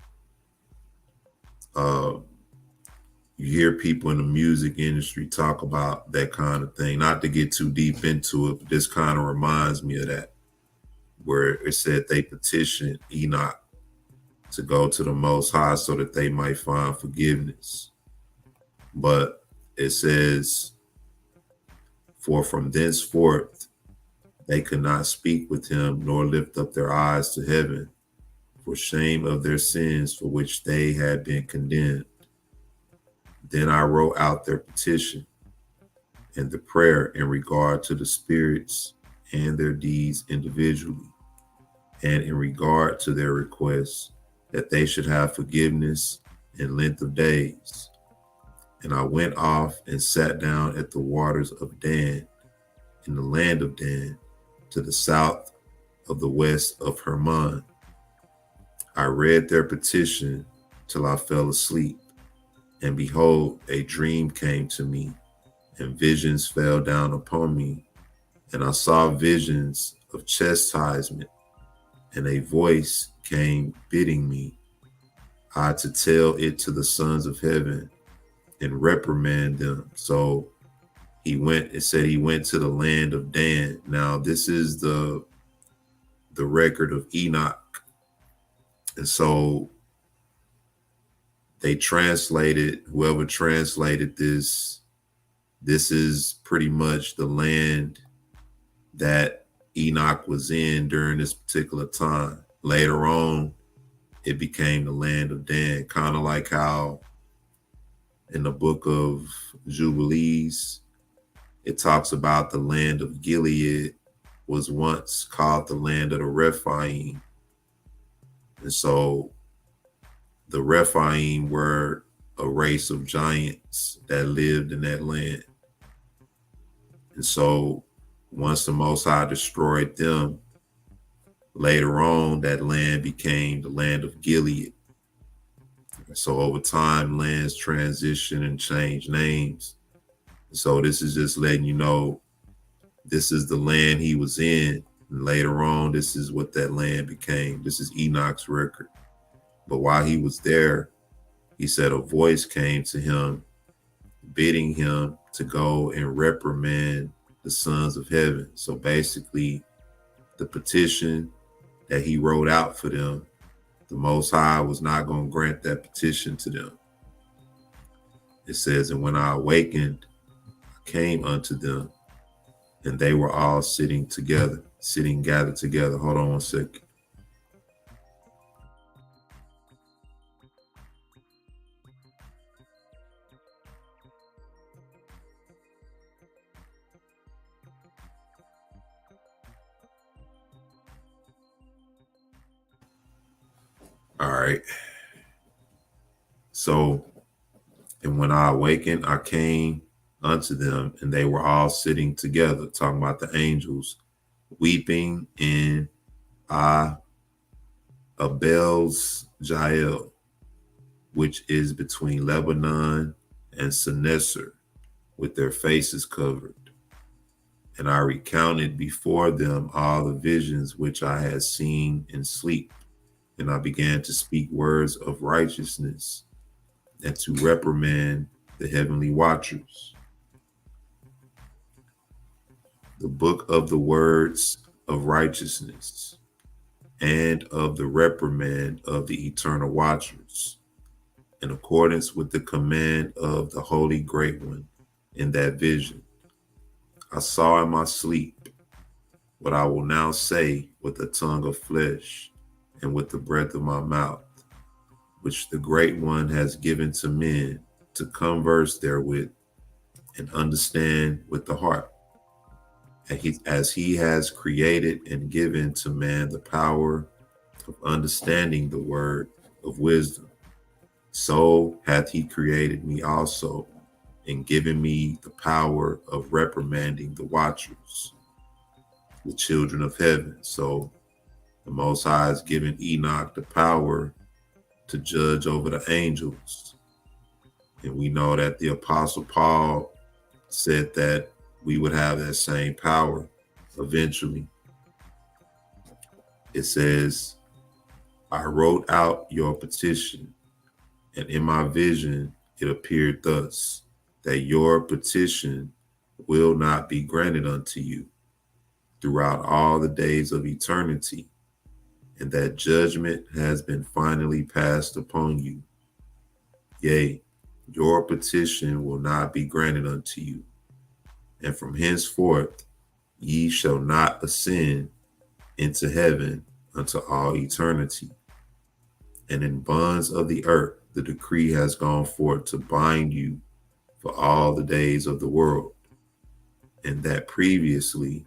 you hear people in the music industry talk about that kind of thing. Not to get too deep into it, but this kind of reminds me of that, where it said they petitioned Enoch to go to the Most High so that they might find forgiveness. But it says, for from thenceforth they could not speak with him, nor lift up their eyes to heaven, for shame of their sins for which they had been condemned. Then I wrote out their petition and the prayer in regard to the spirits and their deeds individually, and in regard to their requests that they should have forgiveness and length of days. And I went off and sat down at the waters of Dan, in the land of Dan, to the south of the west of Hermon. I read their petition till I fell asleep. And behold, a dream came to me, and visions fell down upon me. And I saw visions of chastisement, and a voice came bidding me, I to tell it to the sons of heaven and reprimand them. So it said he went to the land of Dan. Now this is the record of Enoch. And so they translated, whoever translated this is pretty much the land that Enoch was in during this particular time. Later on, it became the land of Dan, kind of like how in the book of Jubilees, it talks about the land of Gilead was once called the land of the Rephaim. And so the Rephaim were a race of giants that lived in that land. And so once the Most High destroyed them, later on that land became the land of Gilead. So over time, lands transition and change names. So this is just letting you know, this is the land he was in. And later on, this is what that land became. This is Enoch's record. But while he was there, he said a voice came to him, bidding him to go and reprimand the sons of heaven. So basically, the petition that he wrote out for them, the Most High was not going to grant that petition to them. It says, and when I awakened, I came unto them, and they were all gathered together. Hold on one second. All right. So, and when I awakened, I came unto them, and they were all sitting together, talking about the angels, weeping in Abel's Jael, which is between Lebanon and Senesar, with their faces covered. And I recounted before them all the visions which I had seen in sleep. And I began to speak words of righteousness and to reprimand the heavenly watchers. The book of the words of righteousness and of the reprimand of the eternal watchers, in accordance with the command of the Holy Great One in that vision. I saw in my sleep what I will now say with a tongue of flesh and with the breath of my mouth, which the Great One has given to men to converse therewith and understand with the heart, as he has created and given to man the power of understanding the word of wisdom. So hath he created me also, and given me the power of reprimanding the watchers, the children of heaven. So the Most High has given Enoch the power to judge over the angels. And we know that the Apostle Paul said that we would have that same power eventually. It says, I wrote out your petition, and in my vision it appeared thus, that your petition will not be granted unto you throughout all the days of eternity, and that judgment has been finally passed upon you. Yea, your petition will not be granted unto you, and from henceforth ye shall not ascend into heaven unto all eternity. And in bonds of the earth the decree has gone forth to bind you for all the days of the world, and that previously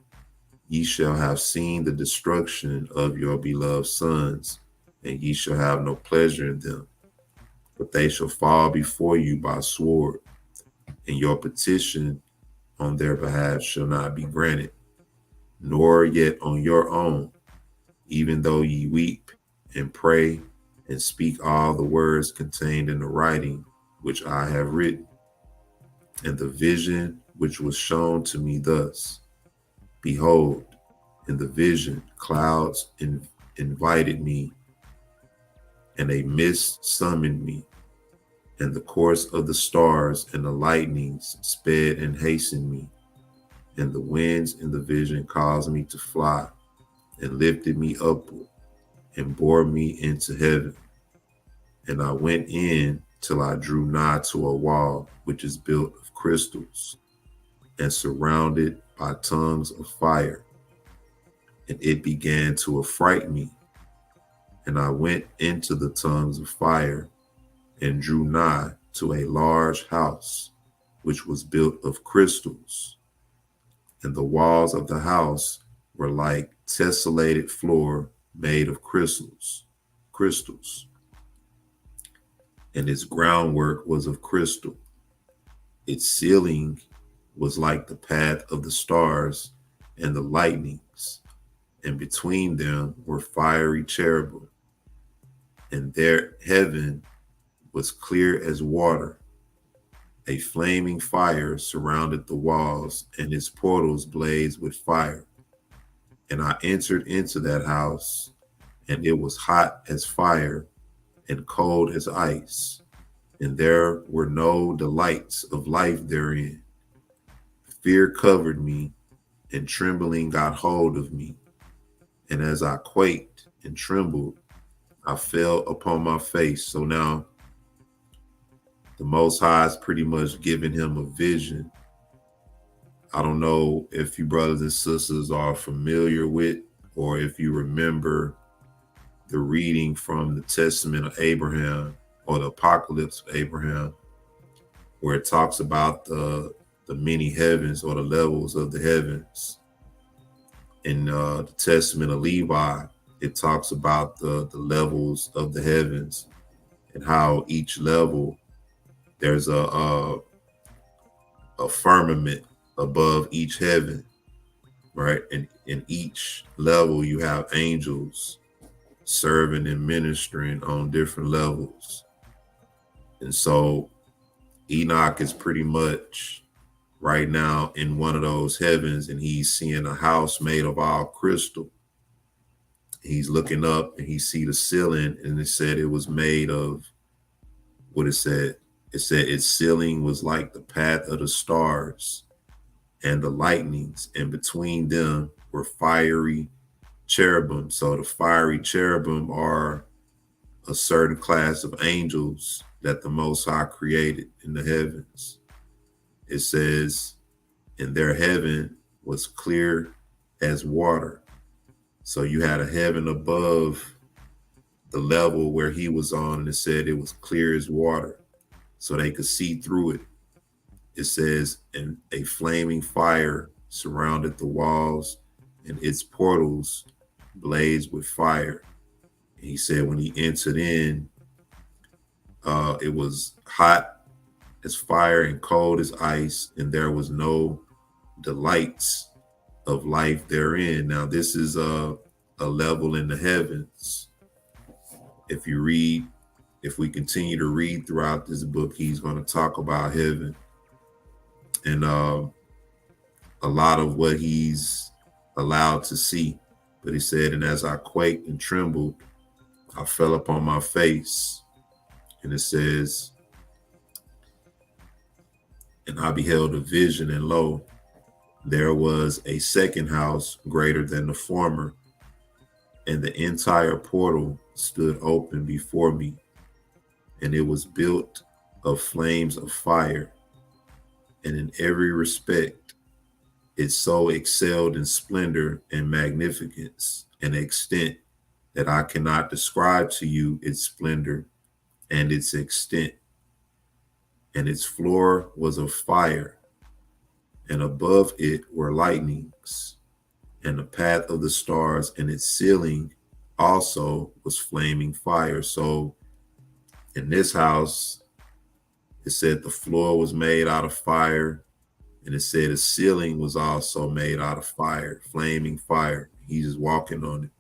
ye shall have seen the destruction of your beloved sons, and ye shall have no pleasure in them, but they shall fall before you by sword, and your petition on their behalf shall not be granted, nor yet on your own, even though ye weep and pray and speak all the words contained in the writing which I have written. And the vision which was shown to me thus, behold, in the vision clouds invited me, and a mist summoned me, and the course of the stars and the lightnings sped and hastened me, and the winds in the vision caused me to fly, and lifted me upward, and bore me into heaven. And I went in till I drew nigh to a wall which is built of crystals, and surrounded by tongues of fire. And it began to affright me. And I went into the tongues of fire, and drew nigh to a large house, which was built of crystals. And the walls of the house were like tessellated floor made of crystals. And its groundwork was of crystal. Its ceiling was like the path of the stars and the lightnings, and between them were fiery cherubim, and their heaven was clear as water. A flaming fire surrounded the walls, and its portals blazed with fire. And I entered into that house, and it was hot as fire and cold as ice, and there were no delights of life therein. Fear covered me, and trembling got hold of me. And as I quaked and trembled, I fell upon my face. So now the Most High is pretty much giving him a vision. I don't know if you brothers and sisters are familiar with, or if you remember the reading from the Testament of Abraham, or the Apocalypse of Abraham, where it talks about the many heavens, or the levels of the heavens. In the Testament of Levi, it talks about the levels of the heavens, and how each level there's a firmament above each heaven, right? And in each level you have angels serving and ministering on different levels. And so Enoch is pretty much right now in one of those heavens, and he's seeing a house made of all crystal. He's looking up and he see the ceiling, and it said it was made of what it said. It said its ceiling was like the path of the stars and the lightnings, and between them were fiery cherubim. So the fiery cherubim are a certain class of angels that the Most High created in the heavens. It says, and their heaven was clear as water. So you had a heaven above the level where he was on, and it said it was clear as water, so they could see through it. It says, and a flaming fire surrounded the walls, and its portals blazed with fire. And he said when he entered in, it was hot as fire and cold as ice, and there was no delights of life therein. Now, this is a level in the heavens. If we continue to read throughout this book, he's going to talk about heaven and a lot of what he's allowed to see. But he said, and as I quaked and trembled, I fell upon my face. And it says, and I beheld a vision, and lo, there was a second house greater than the former, and the entire portal stood open before me, and it was built of flames of fire, and in every respect it so excelled in splendor and magnificence and extent that I cannot describe to you its splendor and its extent. And its floor was of fire, and above it were lightnings, and the path of the stars, and its ceiling also was flaming fire. So in this house, it said the floor was made out of fire, and it said the ceiling was also made out of fire, flaming fire. He's just walking on it.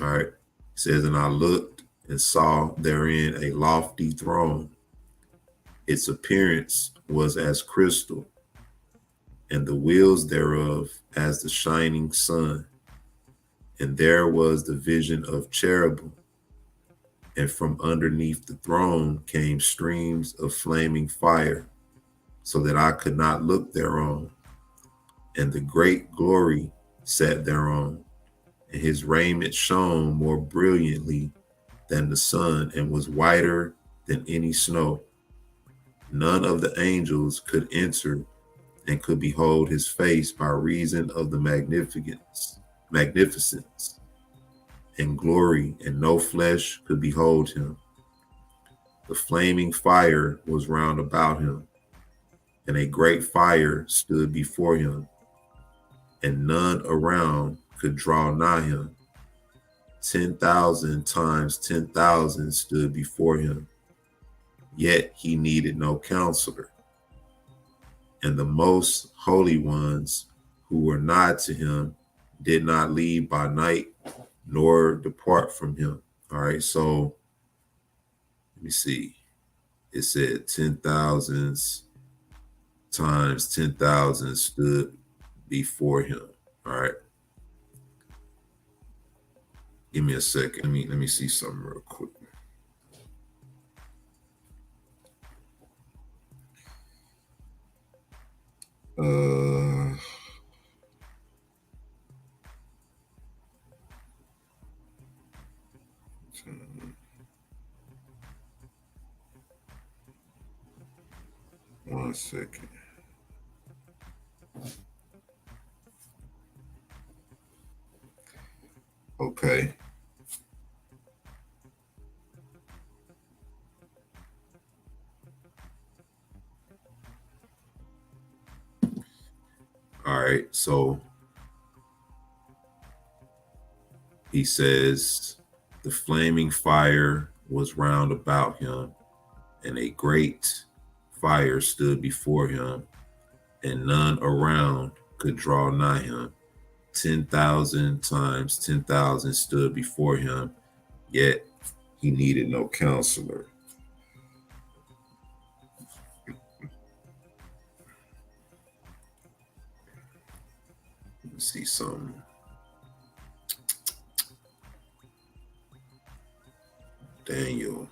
All right. It says, and I looked and saw therein a lofty throne. Its appearance was as crystal, and the wheels thereof as the shining sun. And there was the vision of cherubim, and from underneath the throne came streams of flaming fire, so that I could not look thereon. And the great glory sat thereon, and his raiment shone more brilliantly than the sun, and was whiter than any snow. None of the angels could enter and could behold his face by reason of the magnificence and glory, and no flesh could behold him. The flaming fire was round about him, and a great fire stood before him, and none around could draw nigh him. 10,000 times 10,000 stood before him, yet he needed no counselor. And the most holy ones who were nigh to him did not leave by night nor depart from him. All right, so let me see. It said 10,000s times 10,000 stood before him. All right. Give me a second. Let me see something real quick. One second. Okay. All right. So he says, the flaming fire was round about him, and a great fire stood before him, and none around could draw nigh him. 10,000 times 10,000 stood before him, yet he needed no counselor. Let's see something. Daniel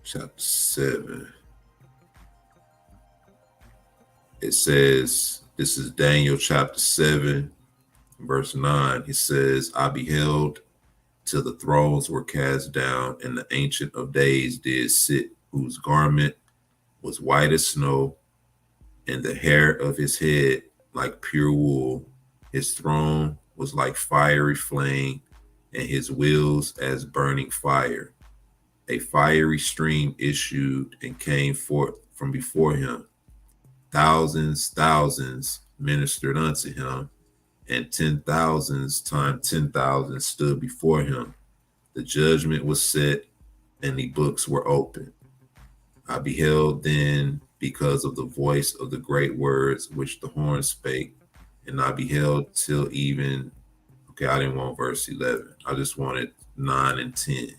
chapter 7. It says, this is Daniel chapter 7, verse 9. It says, I beheld till the thrones were cast down, and the Ancient of Days did sit, whose garment was white as snow, and the hair of his head like pure wool, His throne was like fiery flame, and his wheels as burning fire. A fiery stream issued and came forth from before him. Thousands ministered unto him, and 10,000s times 10,000 stood before him. The judgment was set, and the books were opened. I beheld then, because of the voice of the great words which the horn spake, and I beheld till even, okay, I didn't want verse 11. I just wanted 9 and 10.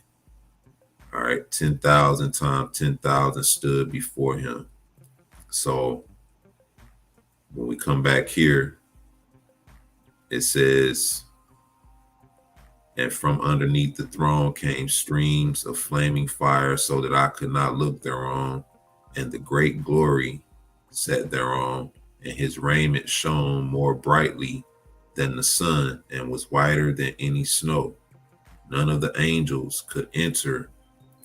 All right, 10,000 times 10,000 stood before him. So when we come back here, it says, and from underneath the throne came streams of flaming fire, so that I could not look thereon, and the great glory sat thereon, and his raiment shone more brightly than the sun, and was whiter than any snow. None of the angels could enter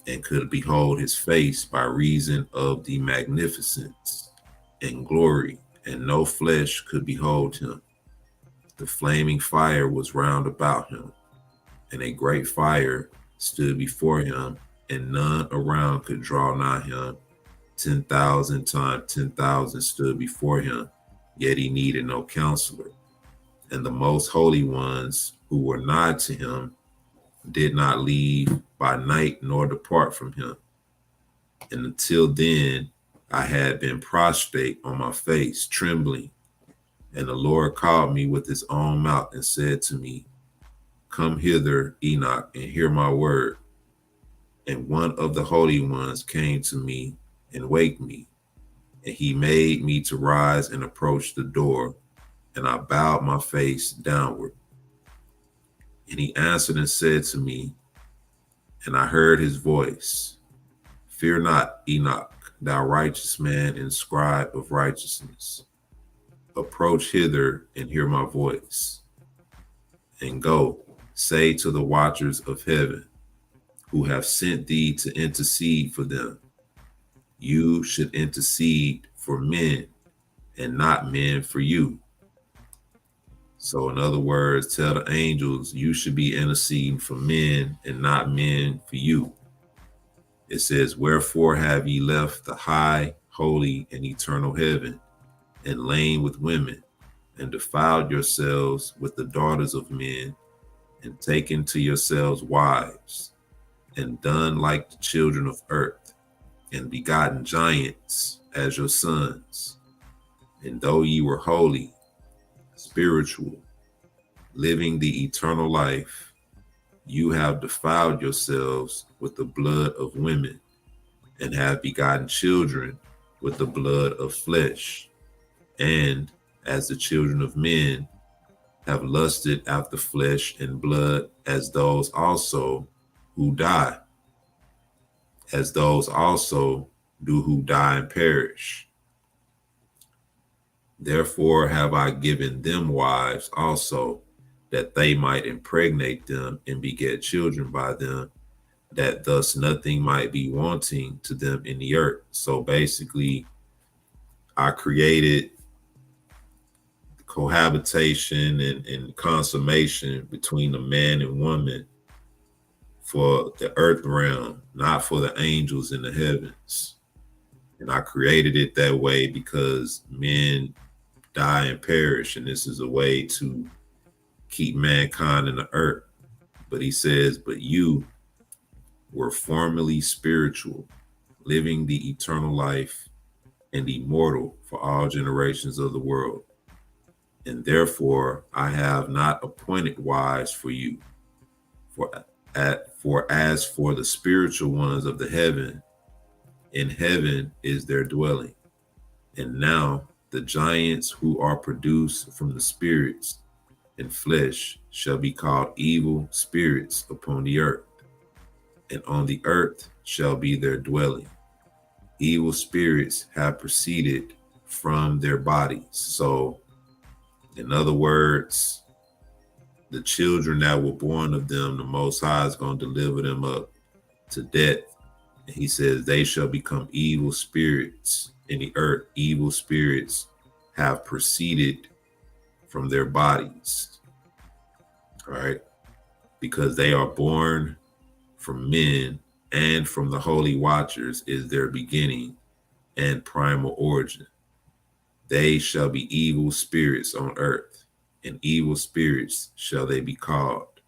and could behold his face by reason of the magnificence and glory, and no flesh could behold him. The flaming fire was round about him, and a great fire stood before him, and none around could draw nigh him. 10,000 times 10,000 stood before him, yet he needed no counselor. And the most holy ones who were nigh to him did not leave by night nor depart from him. And until then, I had been prostrate on my face, trembling. And the Lord called me with his own mouth and said to me, Come hither, Enoch, and hear my word. And one of the holy ones came to me and waked me. And he made me to rise and approach the door. And I bowed my face downward. And he answered and said to me, and I heard his voice, Fear not, Enoch, thou righteous man and scribe of righteousness. Approach hither and hear my voice. And go, say to the watchers of heaven, who have sent thee to intercede for them, you should intercede for men and not men for you. So in other words, tell the angels you should be interceding for men and not men for you. It says, Wherefore have ye left the high, holy, and eternal heaven, and lain with women, and defiled yourselves with the daughters of men, and taken to yourselves wives, and done like the children of earth, and begotten giants as your sons. And though ye were holy, spiritual, living the eternal life, you have defiled yourselves with the blood of women, and have begotten children with the blood of flesh, and as the children of men have lusted after flesh and blood, as those also who die, as those also do who die and perish. Therefore have I given them wives also, that they might impregnate them and beget children by them, that thus nothing might be wanting to them in the earth. So basically, I created cohabitation and consummation between the man and woman for the earth realm, not for the angels in the heavens. And I created it that way because men die and perish, and this is a way to keep mankind in the earth. But he says, but you were formerly spiritual, living the eternal life and immortal for all generations of the world. And therefore I have not appointed wives for you. For as for the spiritual ones of the heaven, in heaven is their dwelling. And now the giants who are produced from the spirits and flesh shall be called evil spirits upon the earth, and on the earth shall be their dwelling. Evil spirits have proceeded from their bodies. So, in other words, the children that were born of them, the Most High is going to deliver them up to death. And he says they shall become evil spirits in the earth. Evil spirits have proceeded from their bodies. All right. Because they are born from men, and from the holy watchers is their beginning and primal origin. They shall be evil spirits on earth, and evil spirits shall they be called.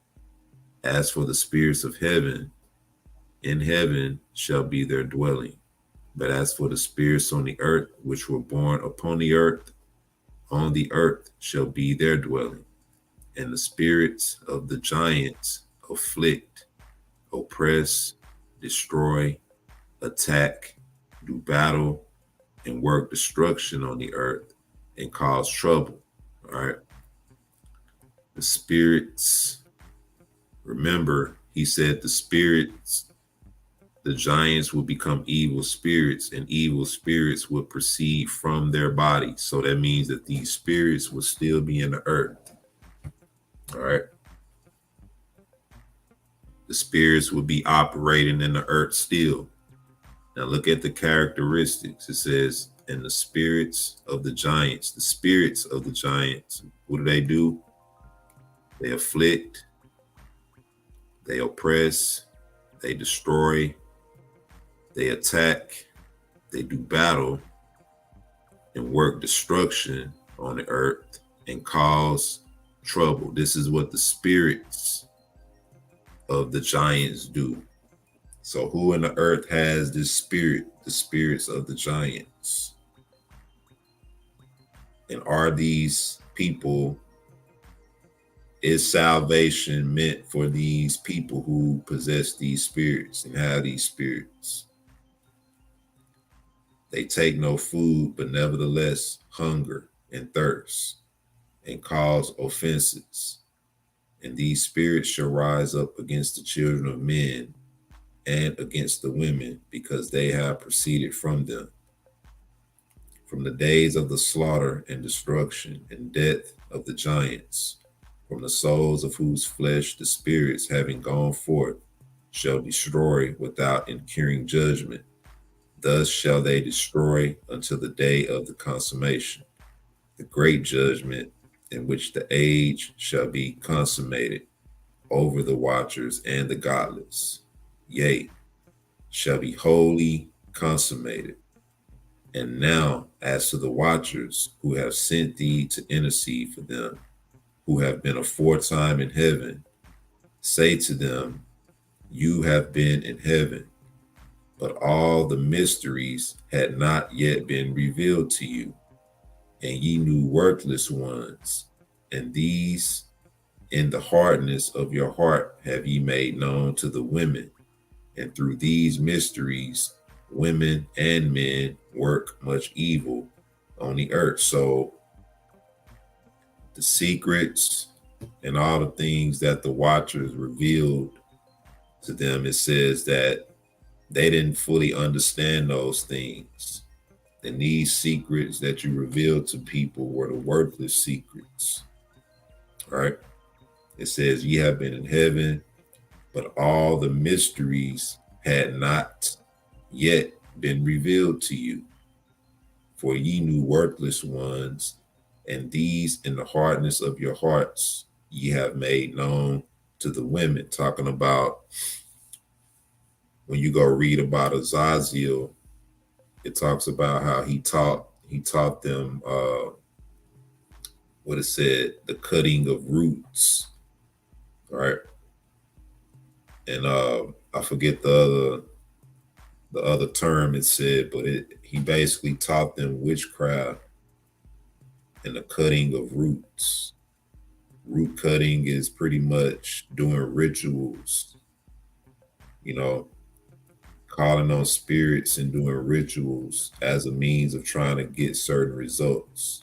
As for the spirits of heaven, in heaven shall be their dwelling. But as for the spirits on the earth, which were born upon the earth, on the earth shall be their dwelling. And the spirits of the giants afflict, oppress, destroy, attack, do battle, and work destruction on the earth and cause trouble. All right. The spirits, remember, he said the spirits, the giants will become evil spirits, and evil spirits will proceed from their body. So that means that these spirits will still be in the earth. All right. The spirits will be operating in the earth still. Now look at the characteristics. It says, and the spirits of the giants, what do? They afflict, they oppress, they destroy, they attack, they do battle, and work destruction on the earth and cause trouble. This is what the spirits of the giants do. So who in the earth has this spirit? The spirits of the giants. And are these people, is salvation meant for these people who possess these spirits and have these spirits? They take no food, but nevertheless hunger and thirst and cause offenses. And these spirits shall rise up against the children of men and against the women, because they have proceeded from them. From the days of the slaughter and destruction and death of the giants, from the souls of whose flesh the spirits, having gone forth, shall destroy without incurring judgment. Thus shall they destroy until the day of the consummation, the great judgment, in which the age shall be consummated over the watchers and the godless. Yea, shall be wholly consummated. And now, as to the watchers who have sent thee to intercede for them, who have been aforetime in heaven, say to them, you have been in heaven, but all the mysteries had not yet been revealed to you, and ye knew worthless ones, and these in the hardness of your heart have ye made known to the women. And through these mysteries, women and men work much evil on the earth. So the secrets and all the things that the watchers revealed to them, it says that they didn't fully understand those things. And these secrets that you revealed to people were the worthless secrets. All right. It says, ye have been in heaven, but all the mysteries had not yet been revealed to you. For ye knew worthless ones, and these in the hardness of your hearts ye have made known to the women. Talking about when you go read about Azazel, it talks about how he taught them what it said, the cutting of roots. All right. And I forget the other term it said, but he basically taught them witchcraft and the cutting of roots. Root cutting is pretty much doing rituals, calling on spirits and doing rituals as a means of trying to get certain results.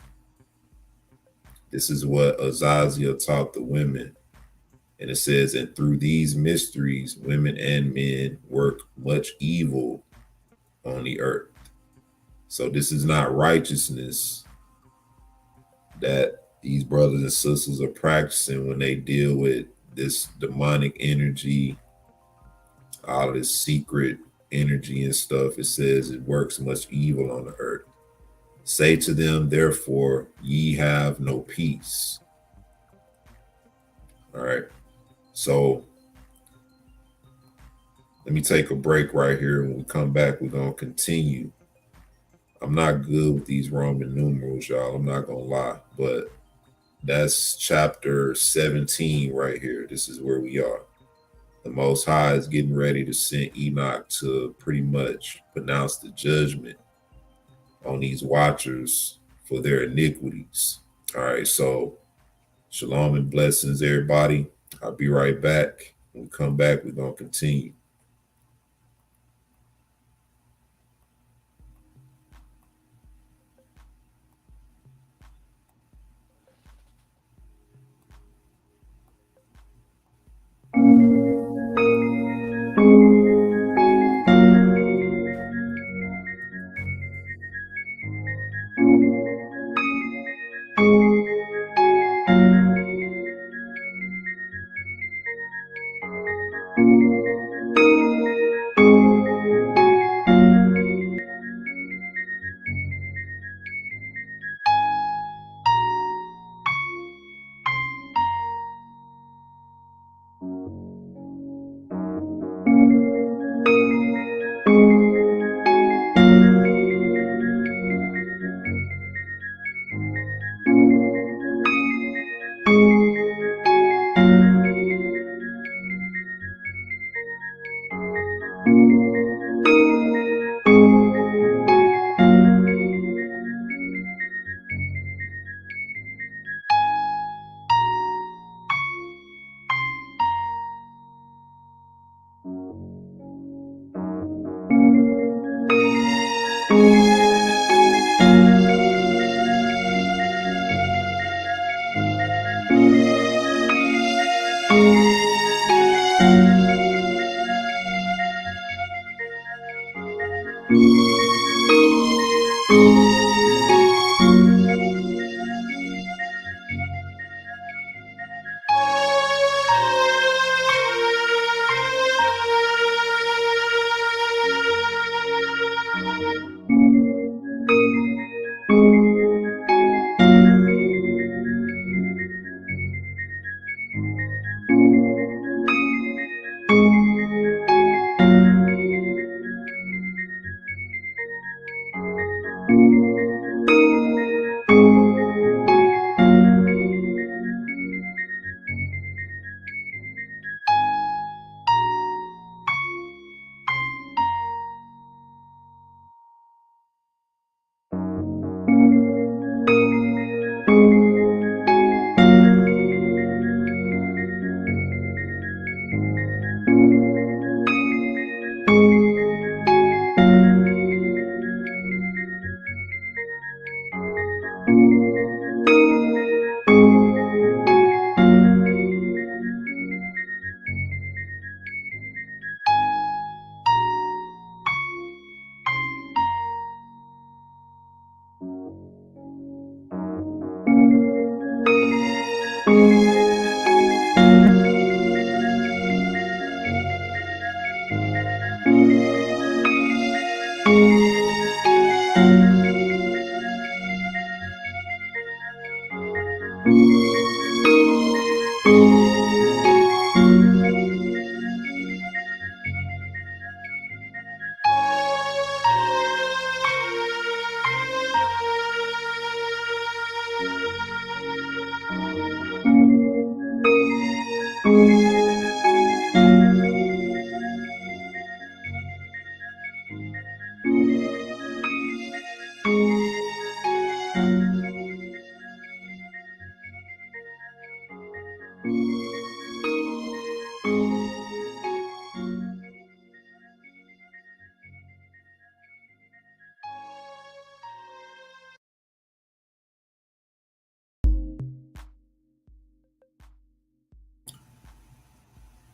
This is what Azazel taught the women. And it says, and through these mysteries, women and men work much evil on the earth. So this is not righteousness that these brothers and sisters are practicing when they deal with this demonic energy, all of this secret energy and stuff. It says it works much evil on the earth. Say to them, therefore, ye have no peace. All right. So let me take a break right here. When we come back, we're going to continue. I'm not good with these Roman numerals, y'all. I'm not going to lie. But that's chapter 17 right here. This is where we are. The Most High is getting ready to send Enoch to pretty much pronounce the judgment on these watchers for their iniquities. All right, so shalom and blessings, everybody. I'll be right back. When we come back, we're going to continue.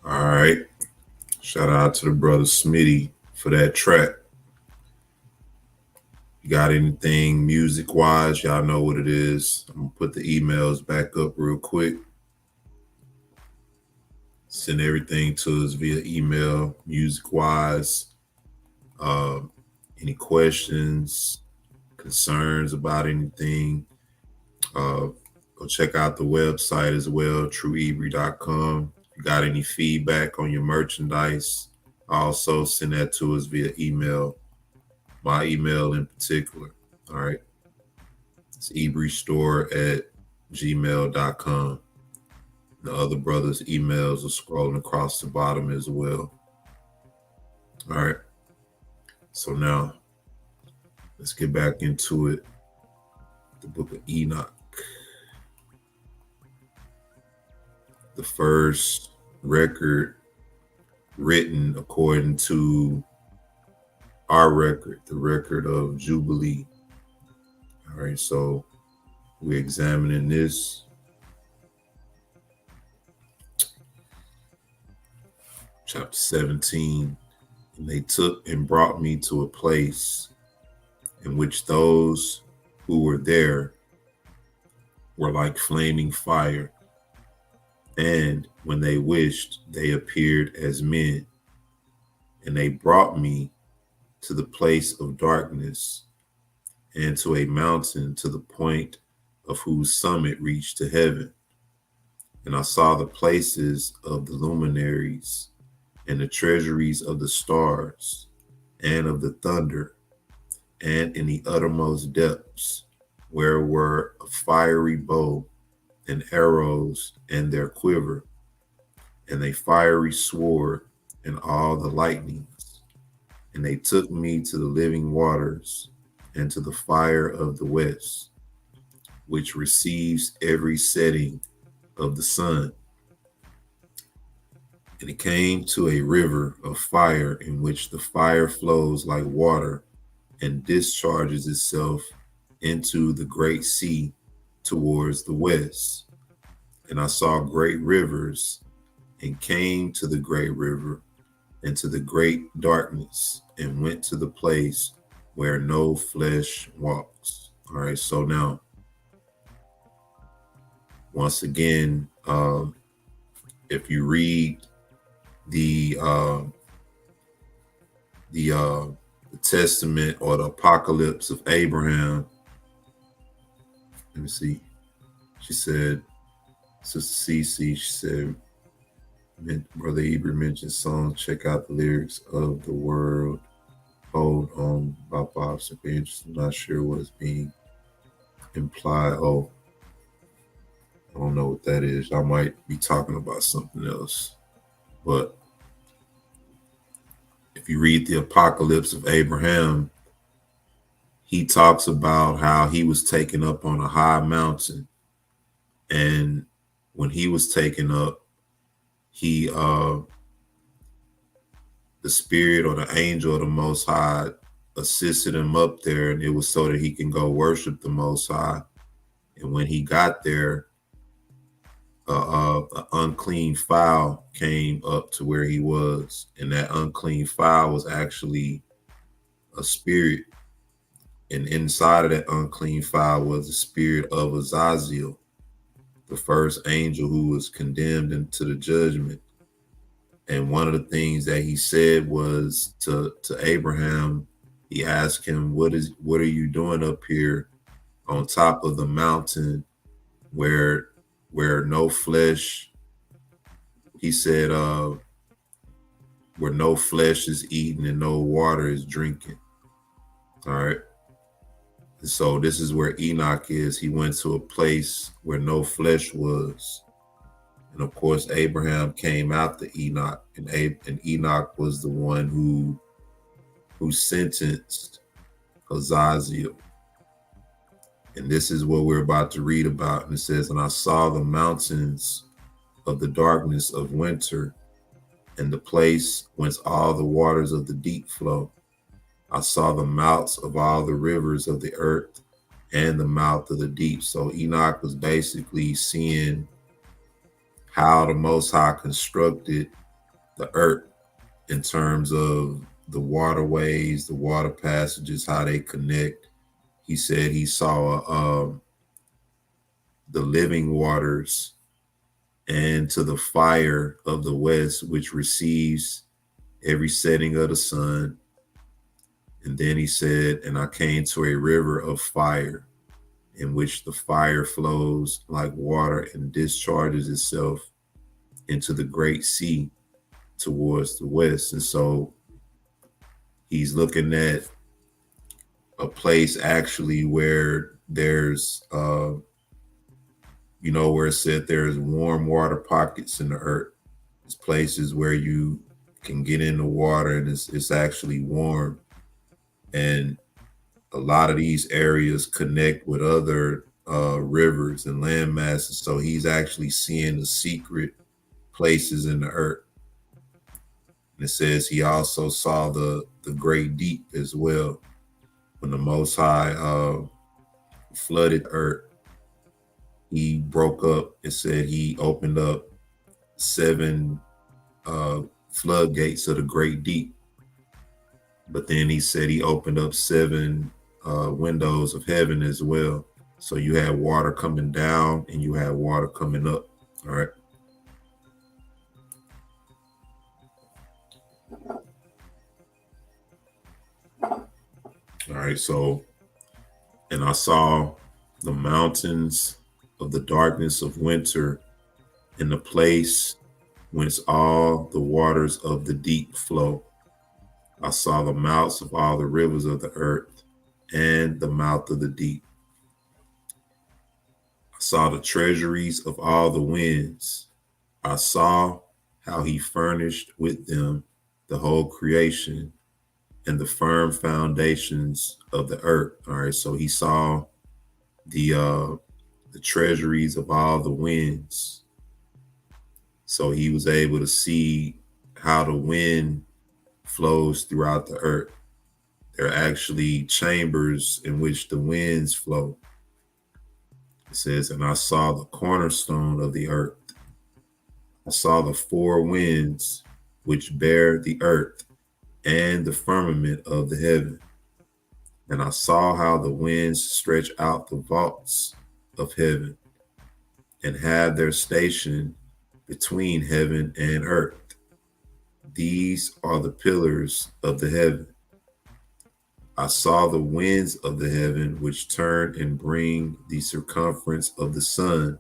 All right. Shout out to the brother Smitty for that track. You got anything music wise? Y'all know what it is. I'm gonna put the emails back up real quick. Send everything to us via email, music wise. Any questions, concerns about anything, go check out the website as well, trueebry.com. If you got any feedback on your merchandise, also send that to us via email, my email in particular. All right. It's ebrystore@gmail.com. The other brothers' emails are scrolling across the bottom as well. All right. So now let's get back into it. The book of Enoch. The first record written according to our record, the record of Jubilee. All right, so we're examining this. Chapter 17. And they took and brought me to a place in which those who were there were like flaming fire. And when they wished, they appeared as men. And they brought me to the place of darkness and to a mountain to the point of whose summit reached to heaven. And I saw the places of the luminaries and the treasuries of the stars and of the thunder, and in the uttermost depths, where were a fiery bow and arrows and their quiver, and a fiery sword and all the lightnings. And they took me to the living waters and to the fire of the west, which receives every setting of the sun. And it came to a river of fire in which the fire flows like water and discharges itself into the great sea towards the west. And I saw great rivers and came to the great river and to the great darkness and went to the place where no flesh walks. All right, so now, once again, if you read the Testament or the Apocalypse of Abraham, let me see. She said, Sister Cece, she said, Brother Ebert mentioned songs. Check out the lyrics of The World. Hold on, Bob Bob's interesting. I'm not sure what's being implied. Oh, I don't know what that is. I might be talking about something else. But if you read the Apocalypse of Abraham, he talks about how he was taken up on a high mountain. And when he was taken up, the spirit or the angel of the Most High assisted him up there, and it was so that he can go worship the Most High. And when he got there, an unclean fowl came up to where he was, and that unclean fowl was actually a spirit. And inside of that unclean fowl was the spirit of Azazel, the first angel who was condemned into the judgment. And one of the things that he said was to Abraham, he asked him, what are you doing up here on top of the mountain where no flesh, he said, where no flesh is eaten and no water is drinking. All right. And so this is where Enoch is. He went to a place where no flesh was. And of course, Abraham came after Enoch, and Enoch was the one who sentenced Azazel. And this is what we're about to read about. And it says, and I saw the mountains of the darkness of winter, and the place whence all the waters of the deep flow. I saw the mouths of all the rivers of the earth and the mouth of the deep. So Enoch was basically seeing how the Most High constructed the earth in terms of the waterways, the water passages, how they connect. He said he saw the living waters and to the fire of the west, which receives every setting of the sun. And then he said, and I came to a river of fire, in which the fire flows like water and discharges itself into the great sea towards the west. And so he's looking at a place actually where there's, where it said there's warm water pockets in the earth. It's places where you can get in the water and it's actually warm. And a lot of these areas connect with other rivers and land masses. So he's actually seeing the secret places in the earth. And it says he also saw the great deep as well. When the Most High flooded earth, he broke up. It said he opened up 7 floodgates of the great deep. But then he said he opened up 7 windows of heaven as well. So you had water coming down and you had water coming up. All right. All right. So, and I saw the mountains of the darkness of winter in the place whence all the waters of the deep flow. I saw the mouths of all the rivers of the earth and the mouth of the deep. I saw the treasuries of all the winds. I saw how he furnished with them the whole creation and the firm foundations of the earth. All right, so he saw the treasuries of all the winds. So he was able to see how the wind flows throughout the earth. There are actually chambers in which the winds flow. It says, and I saw the cornerstone of the earth. I saw the 4 winds which bear the earth and the firmament of the heaven. And I saw how the winds stretch out the vaults of heaven and have their station between heaven and earth. These are the pillars of the heaven. I saw the winds of the heaven which turn and bring the circumference of the sun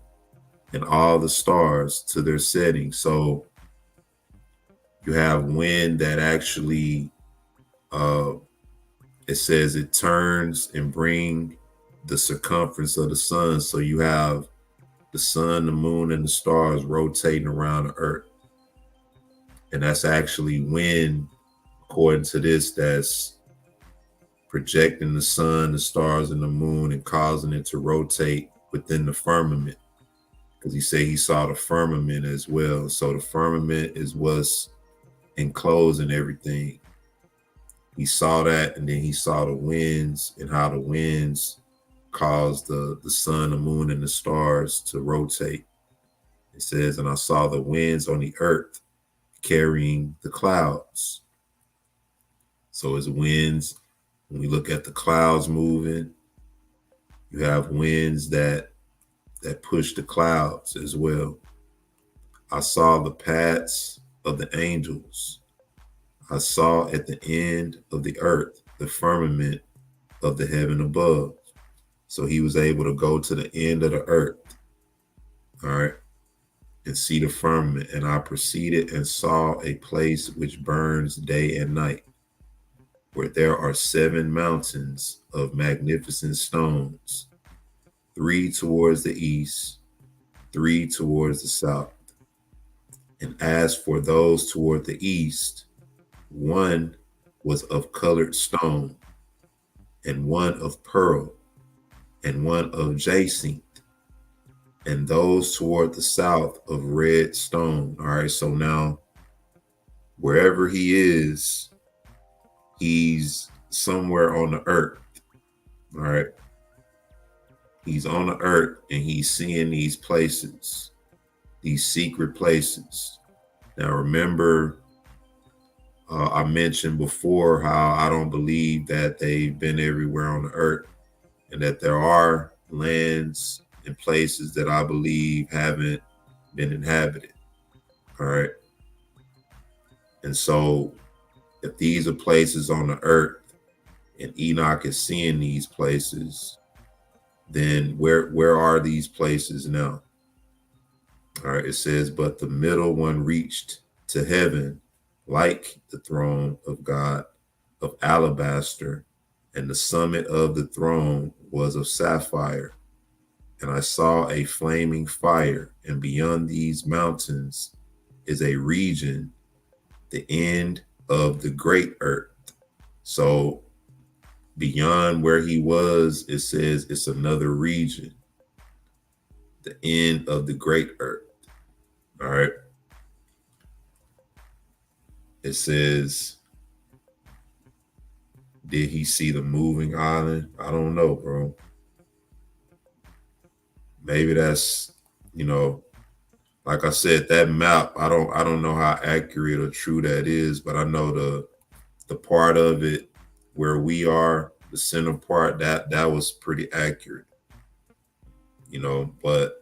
and all the stars to their setting. So you have wind that actually, it says it turns and bring the circumference of the sun. So you have the sun, the moon, and the stars rotating around the earth. And that's actually wind, according to this, that's projecting the sun, the stars, and the moon and causing it to rotate within the firmament. Because he said he saw the firmament as well. So the firmament is what's enclosing everything. He saw that, and then he saw the winds and how the winds cause the sun, the moon, and the stars to rotate. It says, and I saw the winds on the earth carrying the clouds. So as winds, when we look at the clouds moving, you have winds that push the clouds as well. I saw the paths of the angels. I saw at the end of the earth the firmament of the heaven above. So he was able to go to the end of the earth, all right, and see the firmament. And I proceeded and saw a place which burns day and night, where there are 7 mountains of magnificent stones, 3 towards the east, 3 towards the south. And as for those toward the east, one was of colored stone, and one of pearl, and one of jacinth, and those toward the south of red stone. All right, so now wherever he is, he's somewhere on the earth. All right. He's on the earth and he's seeing these places, these secret places. Now, remember, I mentioned before how I don't believe that they've been everywhere on the earth, and that there are lands and places that I believe haven't been inhabited. All right. And so if these are places on the earth, and Enoch is seeing these places, then where are these places now? All right, it says, but the middle one reached to heaven like the throne of God of alabaster, and the summit of the throne was of sapphire. And I saw a flaming fire, and beyond these mountains is a region, the end of the great earth. So beyond where he was, it says it's another region, the end of the great earth. All right. It says, did he see the moving island? I don't know, bro. Maybe that's, like I said, that map, I don't know how accurate or true that is, but I know the part of it where we are, the center part, that was pretty accurate. But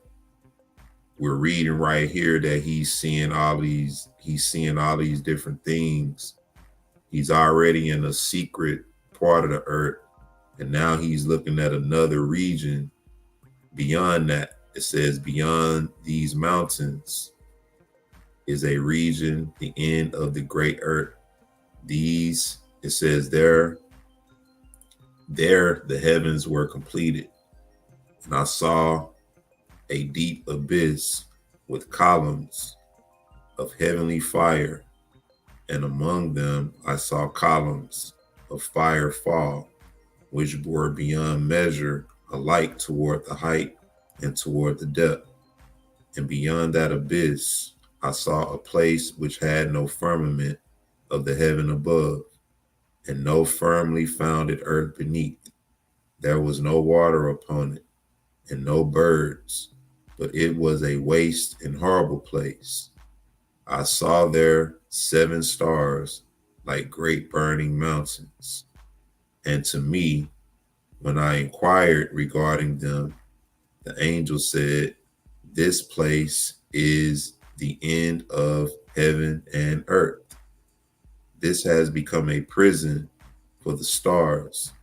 we're reading right here that he's seeing all these different things. He's already in a secret part of the earth, and now he's looking at another region beyond that. It says beyond these mountains is a region, the end of the great earth. These, it says there the heavens were completed, and I saw a deep abyss with columns of heavenly fire, and among them I saw columns of fire fall, which were beyond measure alike toward the height and toward the depth. And beyond that abyss I saw a place which had no firmament of the heaven above, and no firmly founded earth beneath. There was no water upon it, and no birds, but it was a waste and horrible place. I saw there 7 stars like great burning mountains. And to me, when I inquired regarding them, the angel said, this place is the end of heaven and earth. This has become a prison for the stars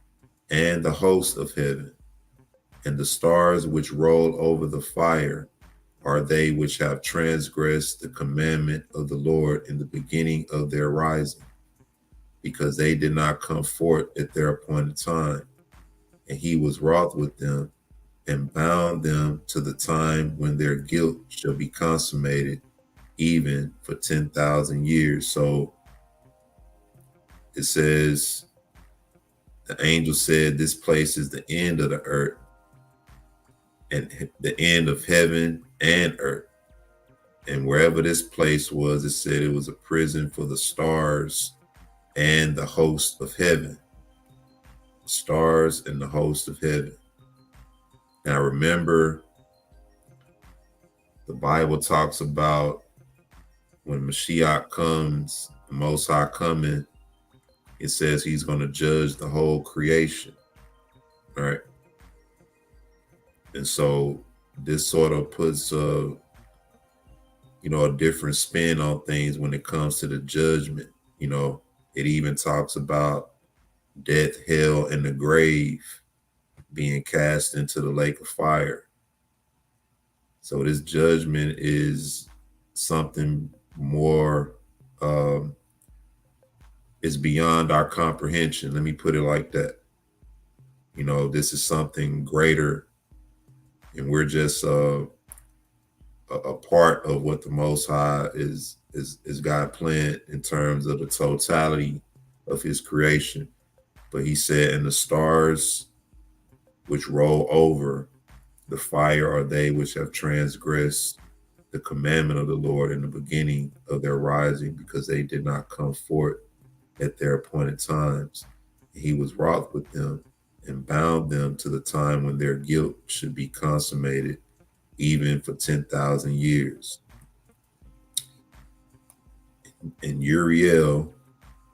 and the host of heaven. And the stars which roll over the fire are they which have transgressed the commandment of the Lord in the beginning of their rising, because they did not come forth at their appointed time. And he was wroth with them and bound them to the time when their guilt shall be consummated, even for 10,000 years. So it says, the angel said, this place is the end of the earth and the end of heaven and earth. And wherever this place was, it said it was a prison for the stars and the host of heaven. Stars and the host of heaven. Now remember, the Bible talks about when Mashiach comes, the Most High coming, it says he's going to judge the whole creation. All right. And so this sort of puts a different spin on things when it comes to the judgment. It even talks about death, hell, and the grave being cast into the lake of fire. So this judgment is something more, it's beyond our comprehension. Let me put it like that. This is something greater, and we're just a part of what the Most High is God planned in terms of the totality of his creation. But he said, and the stars which roll over the fire are they which have transgressed the commandment of the Lord in the beginning of their rising, because they did not come forth at their appointed times. And he was wroth with them and bound them to the time when their guilt should be consummated, even for 10,000 years. And Uriel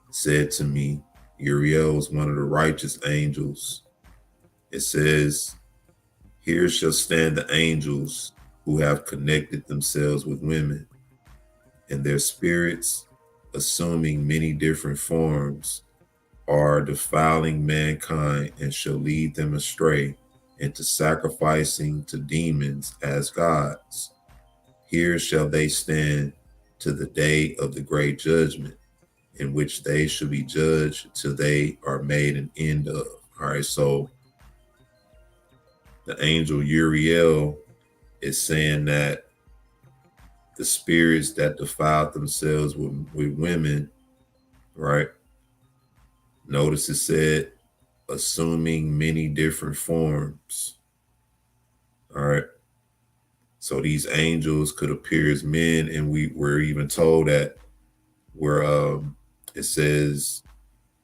said to me, Uriel was one of the righteous angels. It says, here shall stand the angels who have connected themselves with women, and their spirits, assuming many different forms, are defiling mankind and shall lead them astray into sacrificing to demons as gods. Here shall they stand to the day of the great judgment, in which they shall be judged till they are made an end of. All right, so the angel Uriel is saying that the spirits that defiled themselves with women, right? Notice it said, assuming many different forms. All right. So these angels could appear as men, and we were even told that where it says,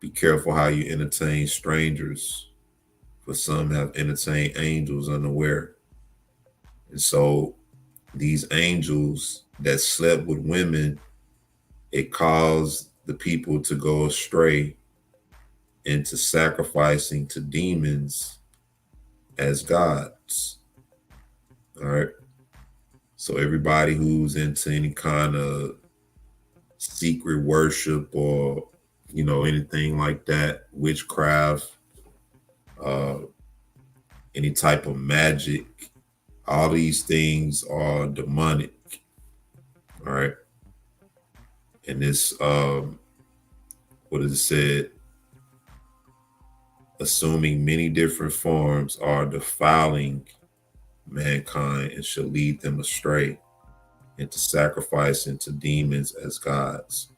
be careful how you entertain strangers, for some have entertained angels unaware. And so these angels that slept with women, it caused the people to go astray into sacrificing to demons as gods. All right. So everybody who's into any kind of secret worship or, anything like that, witchcraft, any type of magic, all these things are demonic. All right. And this, what is it said? Assuming many different forms are defiling mankind and shall lead them astray into sacrificing to demons as gods.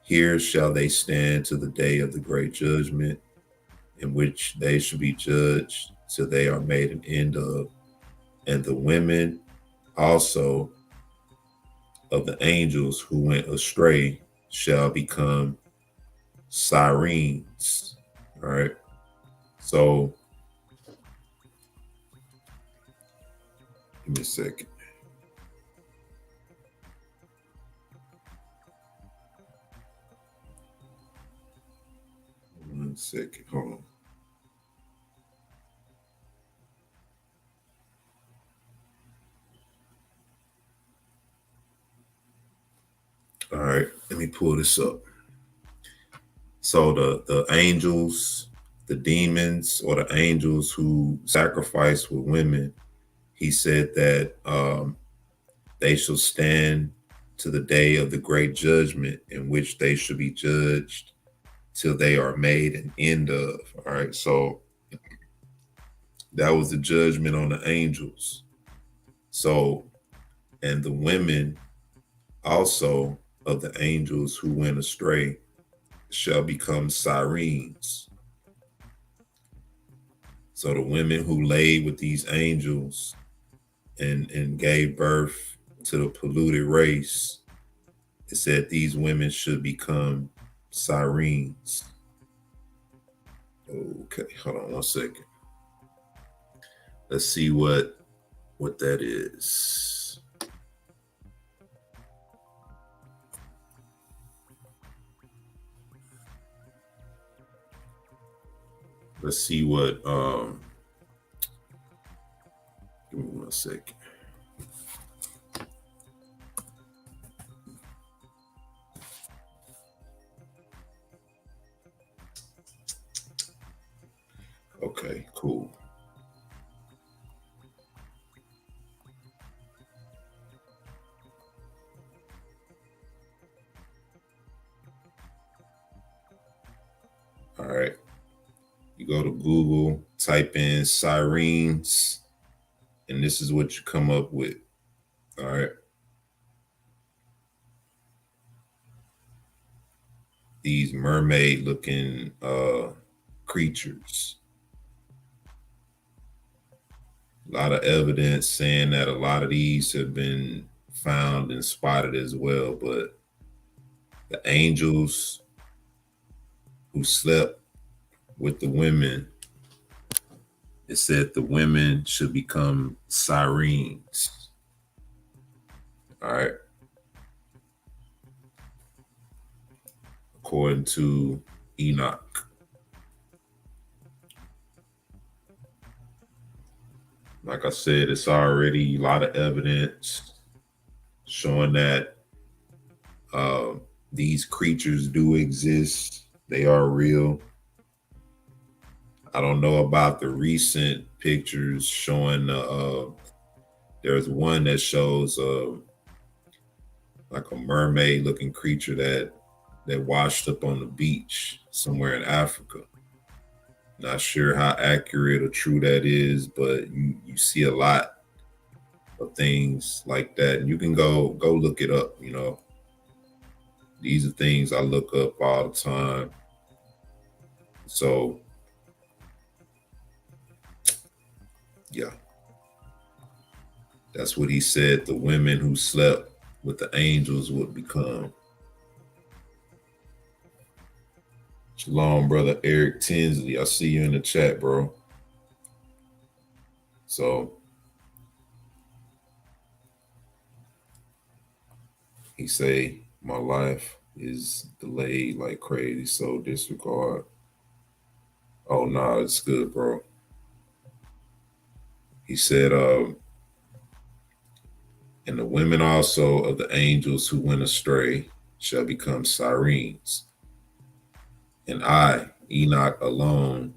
Here shall they stand to the day of the great judgment, in which they shall be judged till they are made an end of. And the women also of the angels who went astray shall become sirens. All right. So, give me a second. One second. Hold on. All right. Let me pull this up. So the angels, the demons, or the angels who sacrifice with women, he said that they shall stand to the day of the great judgment, in which they shall be judged till they are made an end of. All right. So that was the judgment on the angels. So, and the women also of the angels who went astray shall become sirens. So the women who laid with these angels and gave birth to the polluted race, it said these women should become sirens. Okay, hold on one second. Let's see what that is. Let's see what give me one second. Okay, cool. All right. You go to Google, type in sirens, and this is what you come up with. All right. These mermaid looking creatures. A lot of evidence saying that a lot of these have been found and spotted as well, but the angels who slept with the women, it said the women should become sirens. All right. According to Enoch. Like I said, it's already a lot of evidence showing that these creatures do exist They are real. I don't know about the recent pictures showing there's one that shows like a mermaid looking creature that washed up on the beach somewhere in Africa. Not sure how accurate or true that is, but you see a lot of things like that. And you can go look it up, you know. These are things I look up all the time. So yeah. That's what he said the women who slept with the angels would become. Shalom, brother Eric Tinsley. I see you in the chat, bro. So he say, my life is delayed like crazy, so disregard. Oh, nah, it's good, bro. He said, and the women also of the angels who went astray shall become sirens. And I, Enoch alone,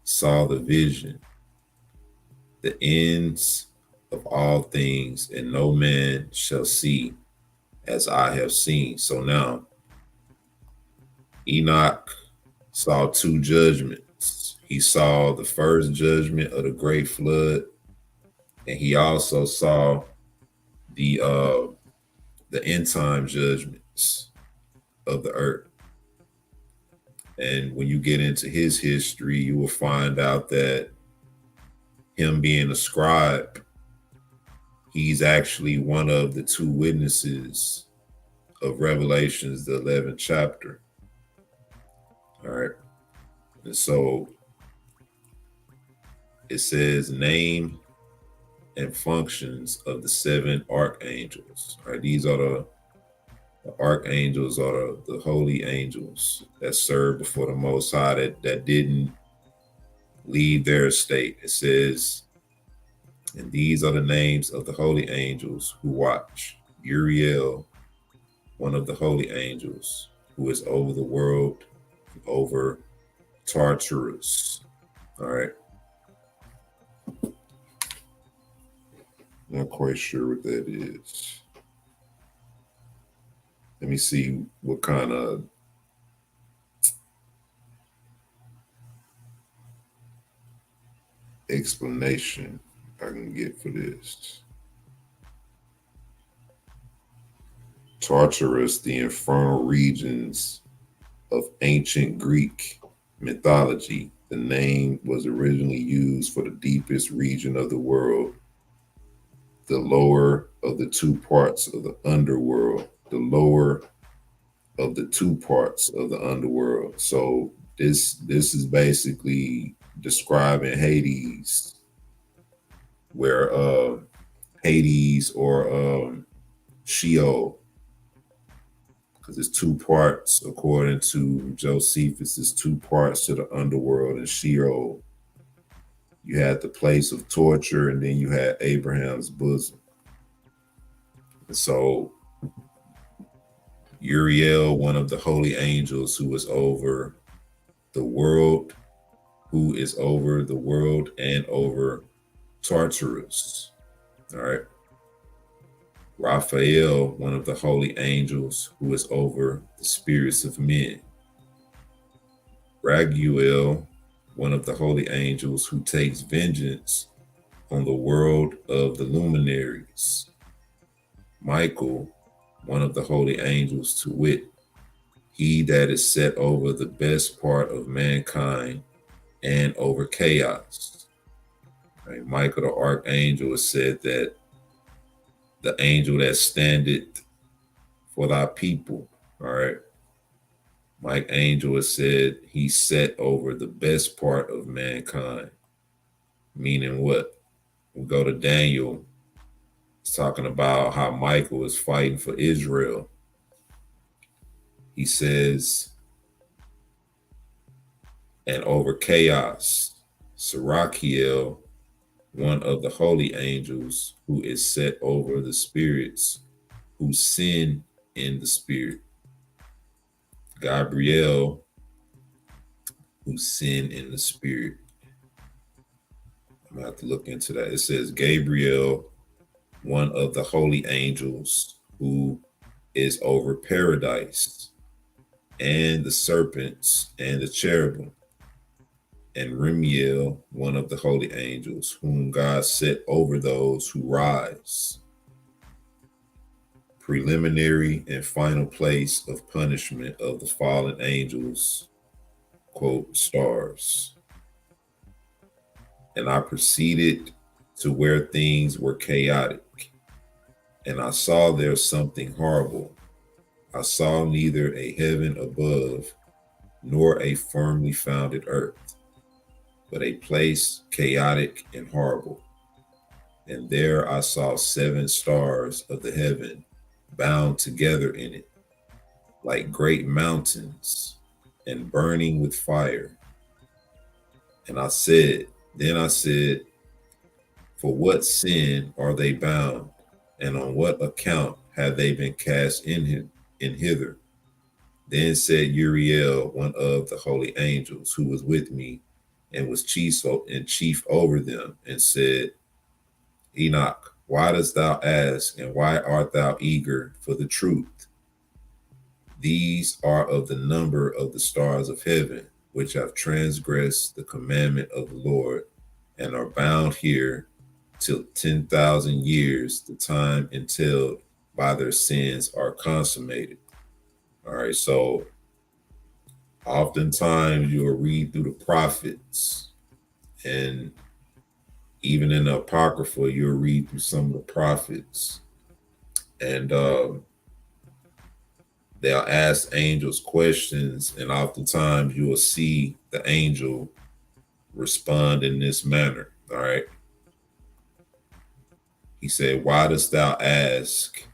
saw the vision, the ends of all things, and no man shall see as I have seen. So now, Enoch saw two judgments. He saw the first judgment of the great flood, and he also saw the end time judgments of the earth. And when you get into his history, you will find out that him being a scribe, he's actually one of the two witnesses of Revelations, the 11th chapter. All right. And so it says name and functions of the seven archangels. All right. These are the archangels, are the holy angels that serve before the Most High, that didn't leave their estate. It says, and these are the names of the holy angels who watch. Uriel, one of the holy angels, who is over the world, over Tartarus. All right. Not quite sure what that is. Let me see what kind of explanation I can get for this. Tartarus, the infernal regions of ancient Greek mythology. The name was originally used for the deepest region of the world, the lower of the two parts of the underworld, the lower of the two parts of the underworld. So this is basically describing Hades, where Hades or Sheol, because it's two parts, according to Josephus, it's two parts to the underworld and Sheol. You had the place of torture, and then you had Abraham's bosom. And so Uriel, one of the holy angels who is over the world, and over Tartarus. All right. Raphael, one of the holy angels who is over the spirits of men. Raguel, one of the holy angels who takes vengeance on the world of the luminaries. Michael, one of the holy angels, to wit, he that is set over the best part of mankind and over chaos. Right? Michael the archangel is said that the angel that standeth for thy people. All right. Mike Angel has said he's set over the best part of mankind. Meaning what? We go to Daniel. It's talking about how Michael is fighting for Israel. He says, and over chaos, Serachiel, one of the holy angels who is set over the spirits who sin in the spirit. Gabriel, who sin in the spirit. I'm gonna have to look into that. It says Gabriel, one of the holy angels who is over paradise, and the serpents and the cherubim, and Remiel, one of the holy angels, whom God set over those who rise. Preliminary and final place of punishment of the fallen angels, quote, stars. And I proceeded to where things were chaotic, and I saw there something horrible. I saw neither a heaven above, nor a firmly founded earth, but a place chaotic and horrible. And there I saw 7 stars of the heaven bound together in it, like great mountains, and burning with fire. And then I said, for what sin are they bound, and on what account have they been cast in hither? Then said Uriel, one of the holy angels, who was with me, and was chief over them, and said, Enoch, why dost thou ask, and why art thou eager for the truth? These are of the number of the stars of heaven, which have transgressed the commandment of the Lord, and are bound here till 10,000 years, the time until by their sins are consummated. All right, so oftentimes you'll read through the prophets, and even in the Apocrypha, you'll read through some of the prophets, and they'll ask angels questions, and oftentimes you will see the angel respond in this manner. All right. He said, why dost thou ask,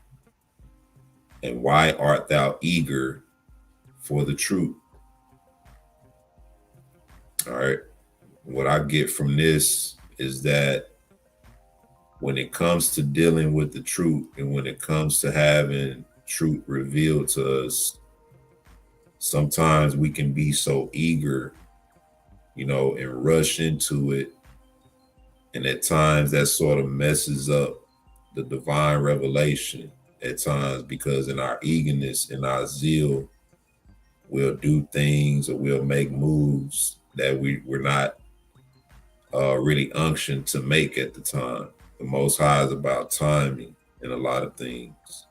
and why art thou eager for the truth? All right. What I get from this is that when it comes to dealing with the truth, and when it comes to having truth revealed to us, sometimes we can be so eager, and rush into it. And at times that sort of messes up the divine revelation at times, because in our eagerness, in our zeal, we'll do things or we'll make moves that we're not really unctioned to make at the time. The Most High is about timing in a lot of things.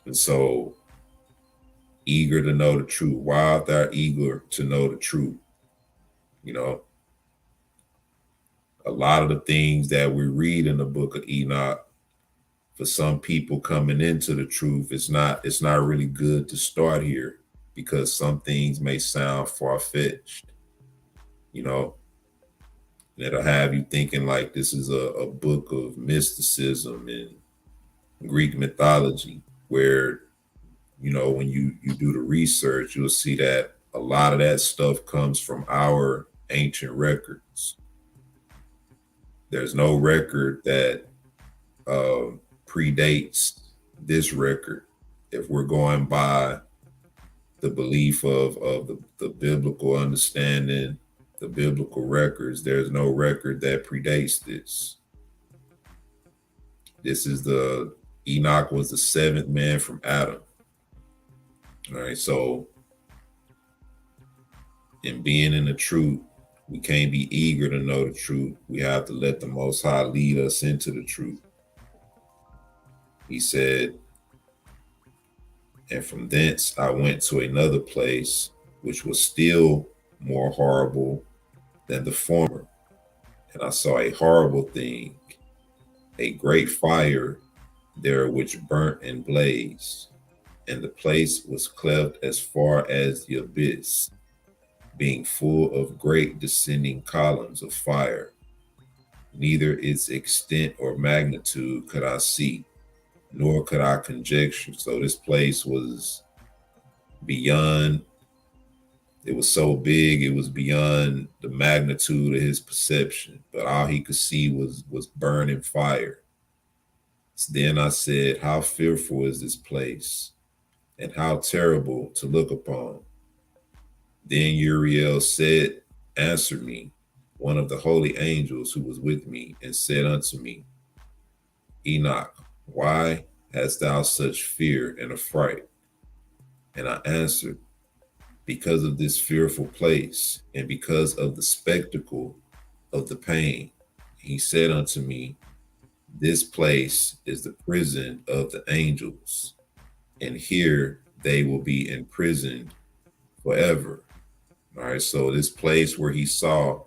And so, eager to know the truth. Why art thou eager to know the truth? A lot of the things that we read in the book of Enoch, for some people coming into the truth, it's not really good to start here, because some things may sound far-fetched. It'll have you thinking like this is a book of mysticism and Greek mythology, where, when you do the research, you'll see that a lot of that stuff comes from our ancient records. There's no record that predates this record. If we're going by the belief of the biblical understanding, the biblical records, there's no record that predates this. This is Enoch was the 7th man from Adam. All right, so in being in the truth, we can't be eager to know the truth. We have to let the Most High lead us into the truth. He said, and from thence I went to another place, which was still more horrible than the former. And I saw a horrible thing, a great fire there which burnt and blazed, and the place was cleft as far as the abyss, being full of great descending columns of fire. Neither its extent or magnitude could I see, nor could I conjecture. So this place was beyond, it was so big, it was beyond the magnitude of his perception, but all he could see was burning fire. So then I said, how fearful is this place, and how terrible to look upon. Then Uriel said, answered me, one of the holy angels who was with me, and said unto me, Enoch, why hast thou such fear and affright? And I answered, because of this fearful place, and because of the spectacle of the pain. He said unto me, this place is the prison of the angels, and here they will be imprisoned forever. All right, so this place where he saw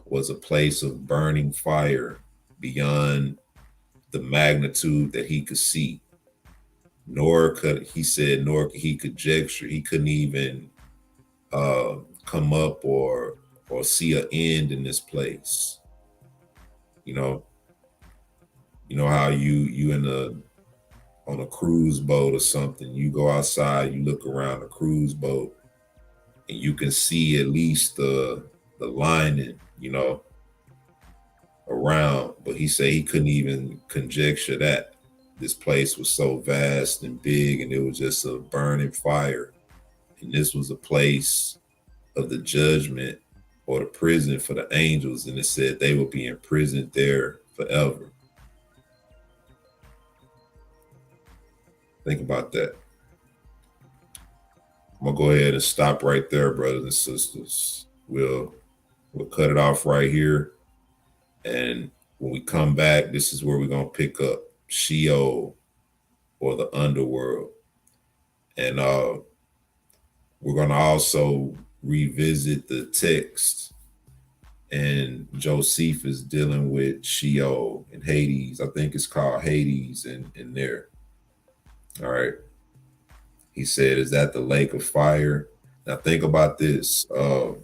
was a place of burning fire beyond the magnitude that he could see. Nor could he conjecture. He couldn't even come up or see an end in this place. You know how you on a cruise boat or something, you go outside, you look around the cruise boat, and you can see at least the lining, around. But he said he couldn't even conjecture that. This place was so vast and big, and it was just a burning fire. And this was a place of the judgment or the prison for the angels. And it said they will be imprisoned there forever. Think about that. I'm gonna go ahead and stop right there, brothers and sisters. We'll cut it off right here. And when we come back, this is where we're gonna pick up Sheol, or the underworld. And we're gonna also revisit the text. And Josephus dealing with Sheol and Hades. I think it's called Hades in there. All right. He said, is that the lake of fire? Now think about this, Brother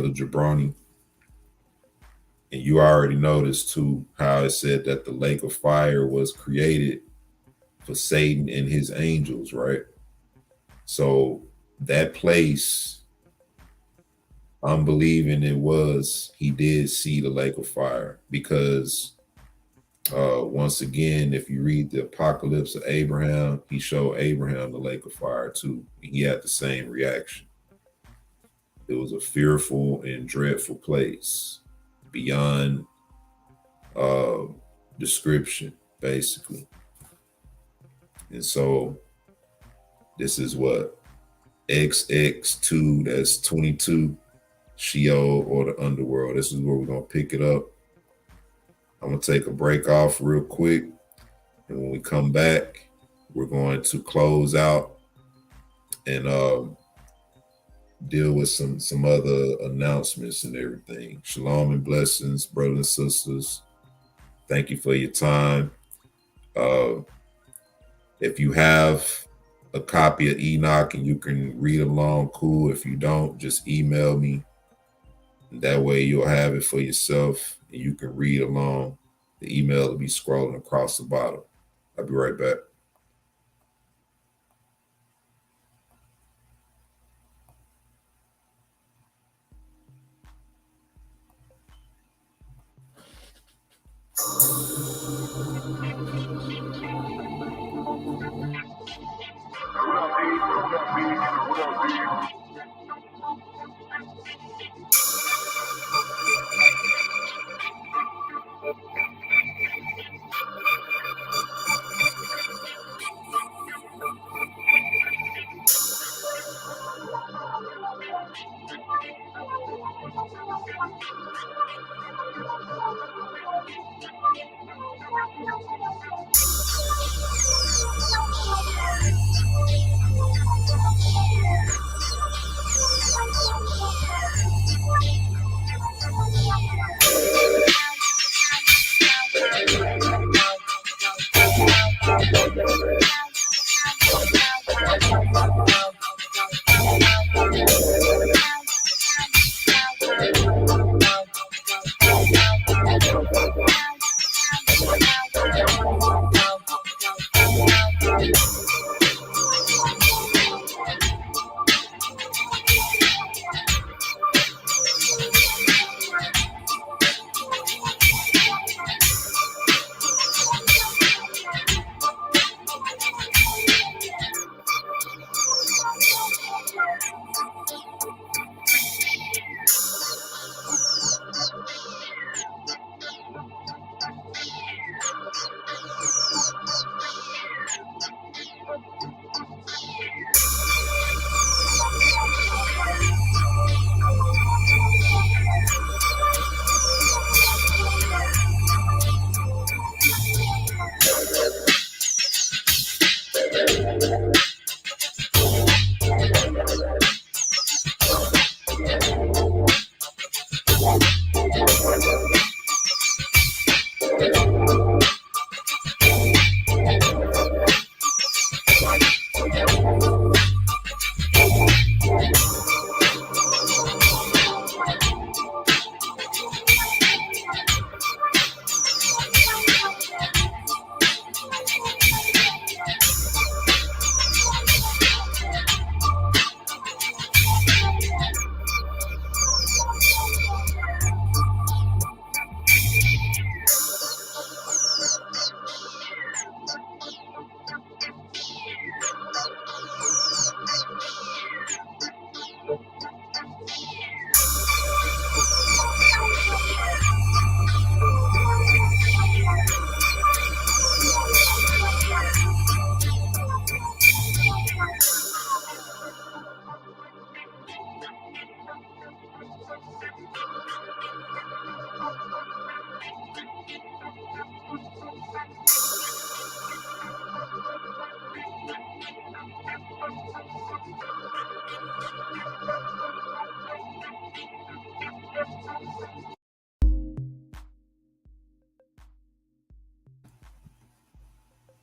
Jabroni. And you already noticed too how it said that the lake of fire was created for Satan and his angels, right? So that place, I'm believing he did see the lake of fire, because once again, if you read the Apocalypse of Abraham, he showed Abraham the lake of fire too. He had the same reaction. It was a fearful and dreadful place beyond description, basically. And so this is what? XX2, that's 22, Sheol, or the underworld. This is where we're going to pick it up. I'm going to take a break off real quick. And when we come back, we're going to close out and deal with some other announcements and everything. Shalom and blessings, brothers and sisters. Thank you for your time. If you have a copy of Enoch and you can read along, cool. If you don't, just email me. That way you'll have it for yourself and you can read along. The email will be scrolling across the bottom. I'll be right back.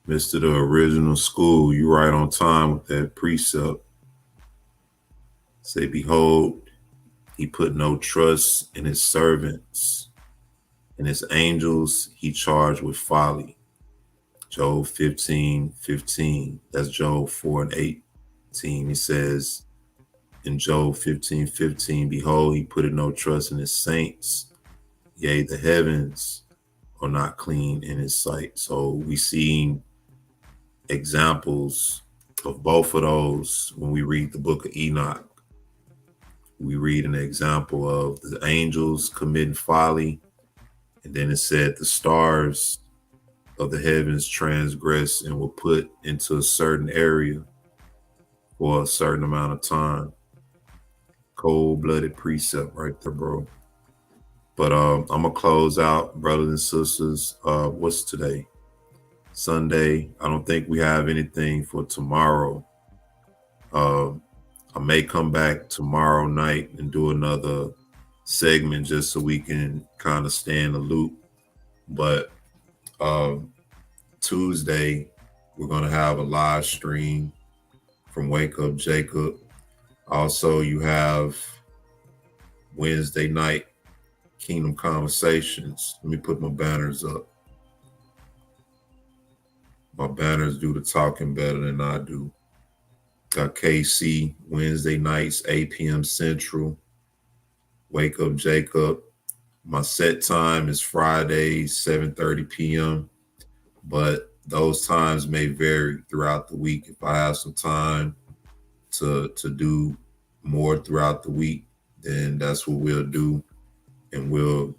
Mr. The original school, you right on time with that precept. Say, behold, he put no trust in his servants, and his angels he charged with folly. Job 15:15. That's Job 4:18. He says in Job 15:15, behold, he put no trust in his saints. Yea, the heavens are not clean in his sight. So we see examples of both of those when we read the book of Enoch. We read an example of the angels committing folly, and then it said the stars of the heavens transgress and were put into a certain area for a certain amount of time. Cold-blooded precept right there, bro. But I'm gonna close out, brothers and sisters. What's today? Sunday. I don't think we have anything for tomorrow. I may come back tomorrow night and do another segment just so we can kind of stay in the loop. But Tuesday, we're going to have a live stream from Wake Up Jacob. Also, you have Wednesday night Kingdom Conversations. Let me put my banners up. My banners do the talking better than I do. Got KC Wednesday nights, 8 p.m. Central. Wake Up Jacob. My set time is Fridays, 7:30 p.m. But those times may vary throughout the week. If I have some time to do more throughout the week, then that's what we'll do. And we'll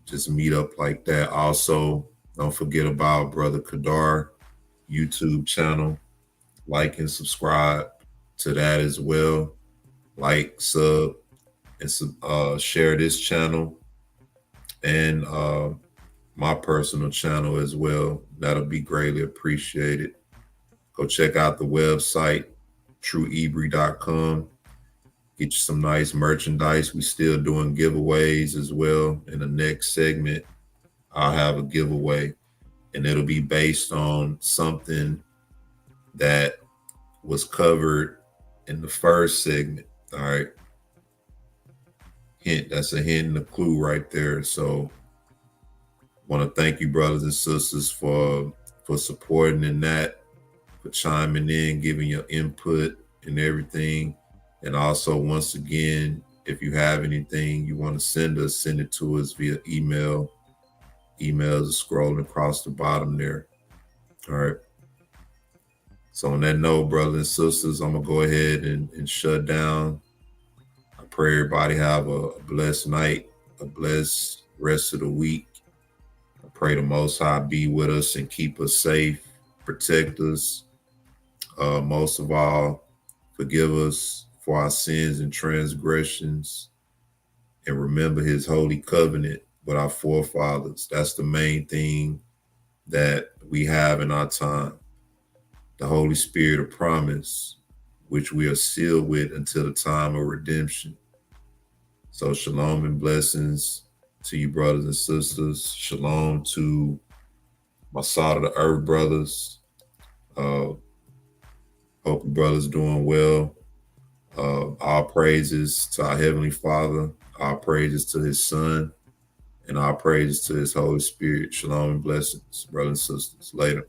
just meet up like that. Also, don't forget about Brother Kadar YouTube channel. Like and subscribe to that as well. Like, sub, and share this channel and my personal channel as well. That'll be greatly appreciated. Go check out the website, trueebry.com. Get you some nice merchandise. We still doing giveaways as well. In the next segment, I'll have a giveaway, and it'll be based on something that was covered in the first segment. All right. Hint, that's a hint and a clue right there. So I want to thank you, brothers and sisters, for supporting in that, for chiming in, giving your input and everything. And also, once again, if you have anything you want to send us, send it to us via email. Emails are scrolling across the bottom there. All right. So on that note, brothers and sisters, I'm going to go ahead and shut down. I pray everybody have a blessed night, a blessed rest of the week. I pray the Most High be with us and keep us safe, protect us. Most of all, forgive us for our sins and transgressions, and remember his holy covenant with our forefathers. That's the main thing that we have in our time. The Holy Spirit of promise, which we are sealed with until the time of redemption. So shalom and blessings to you, brothers and sisters. Shalom to my side of the earth brothers. Hope you brothers doing well. Our praises to our Heavenly Father, our praises to his Son, and our praises to his Holy Spirit. Shalom and blessings, brothers and sisters. Later.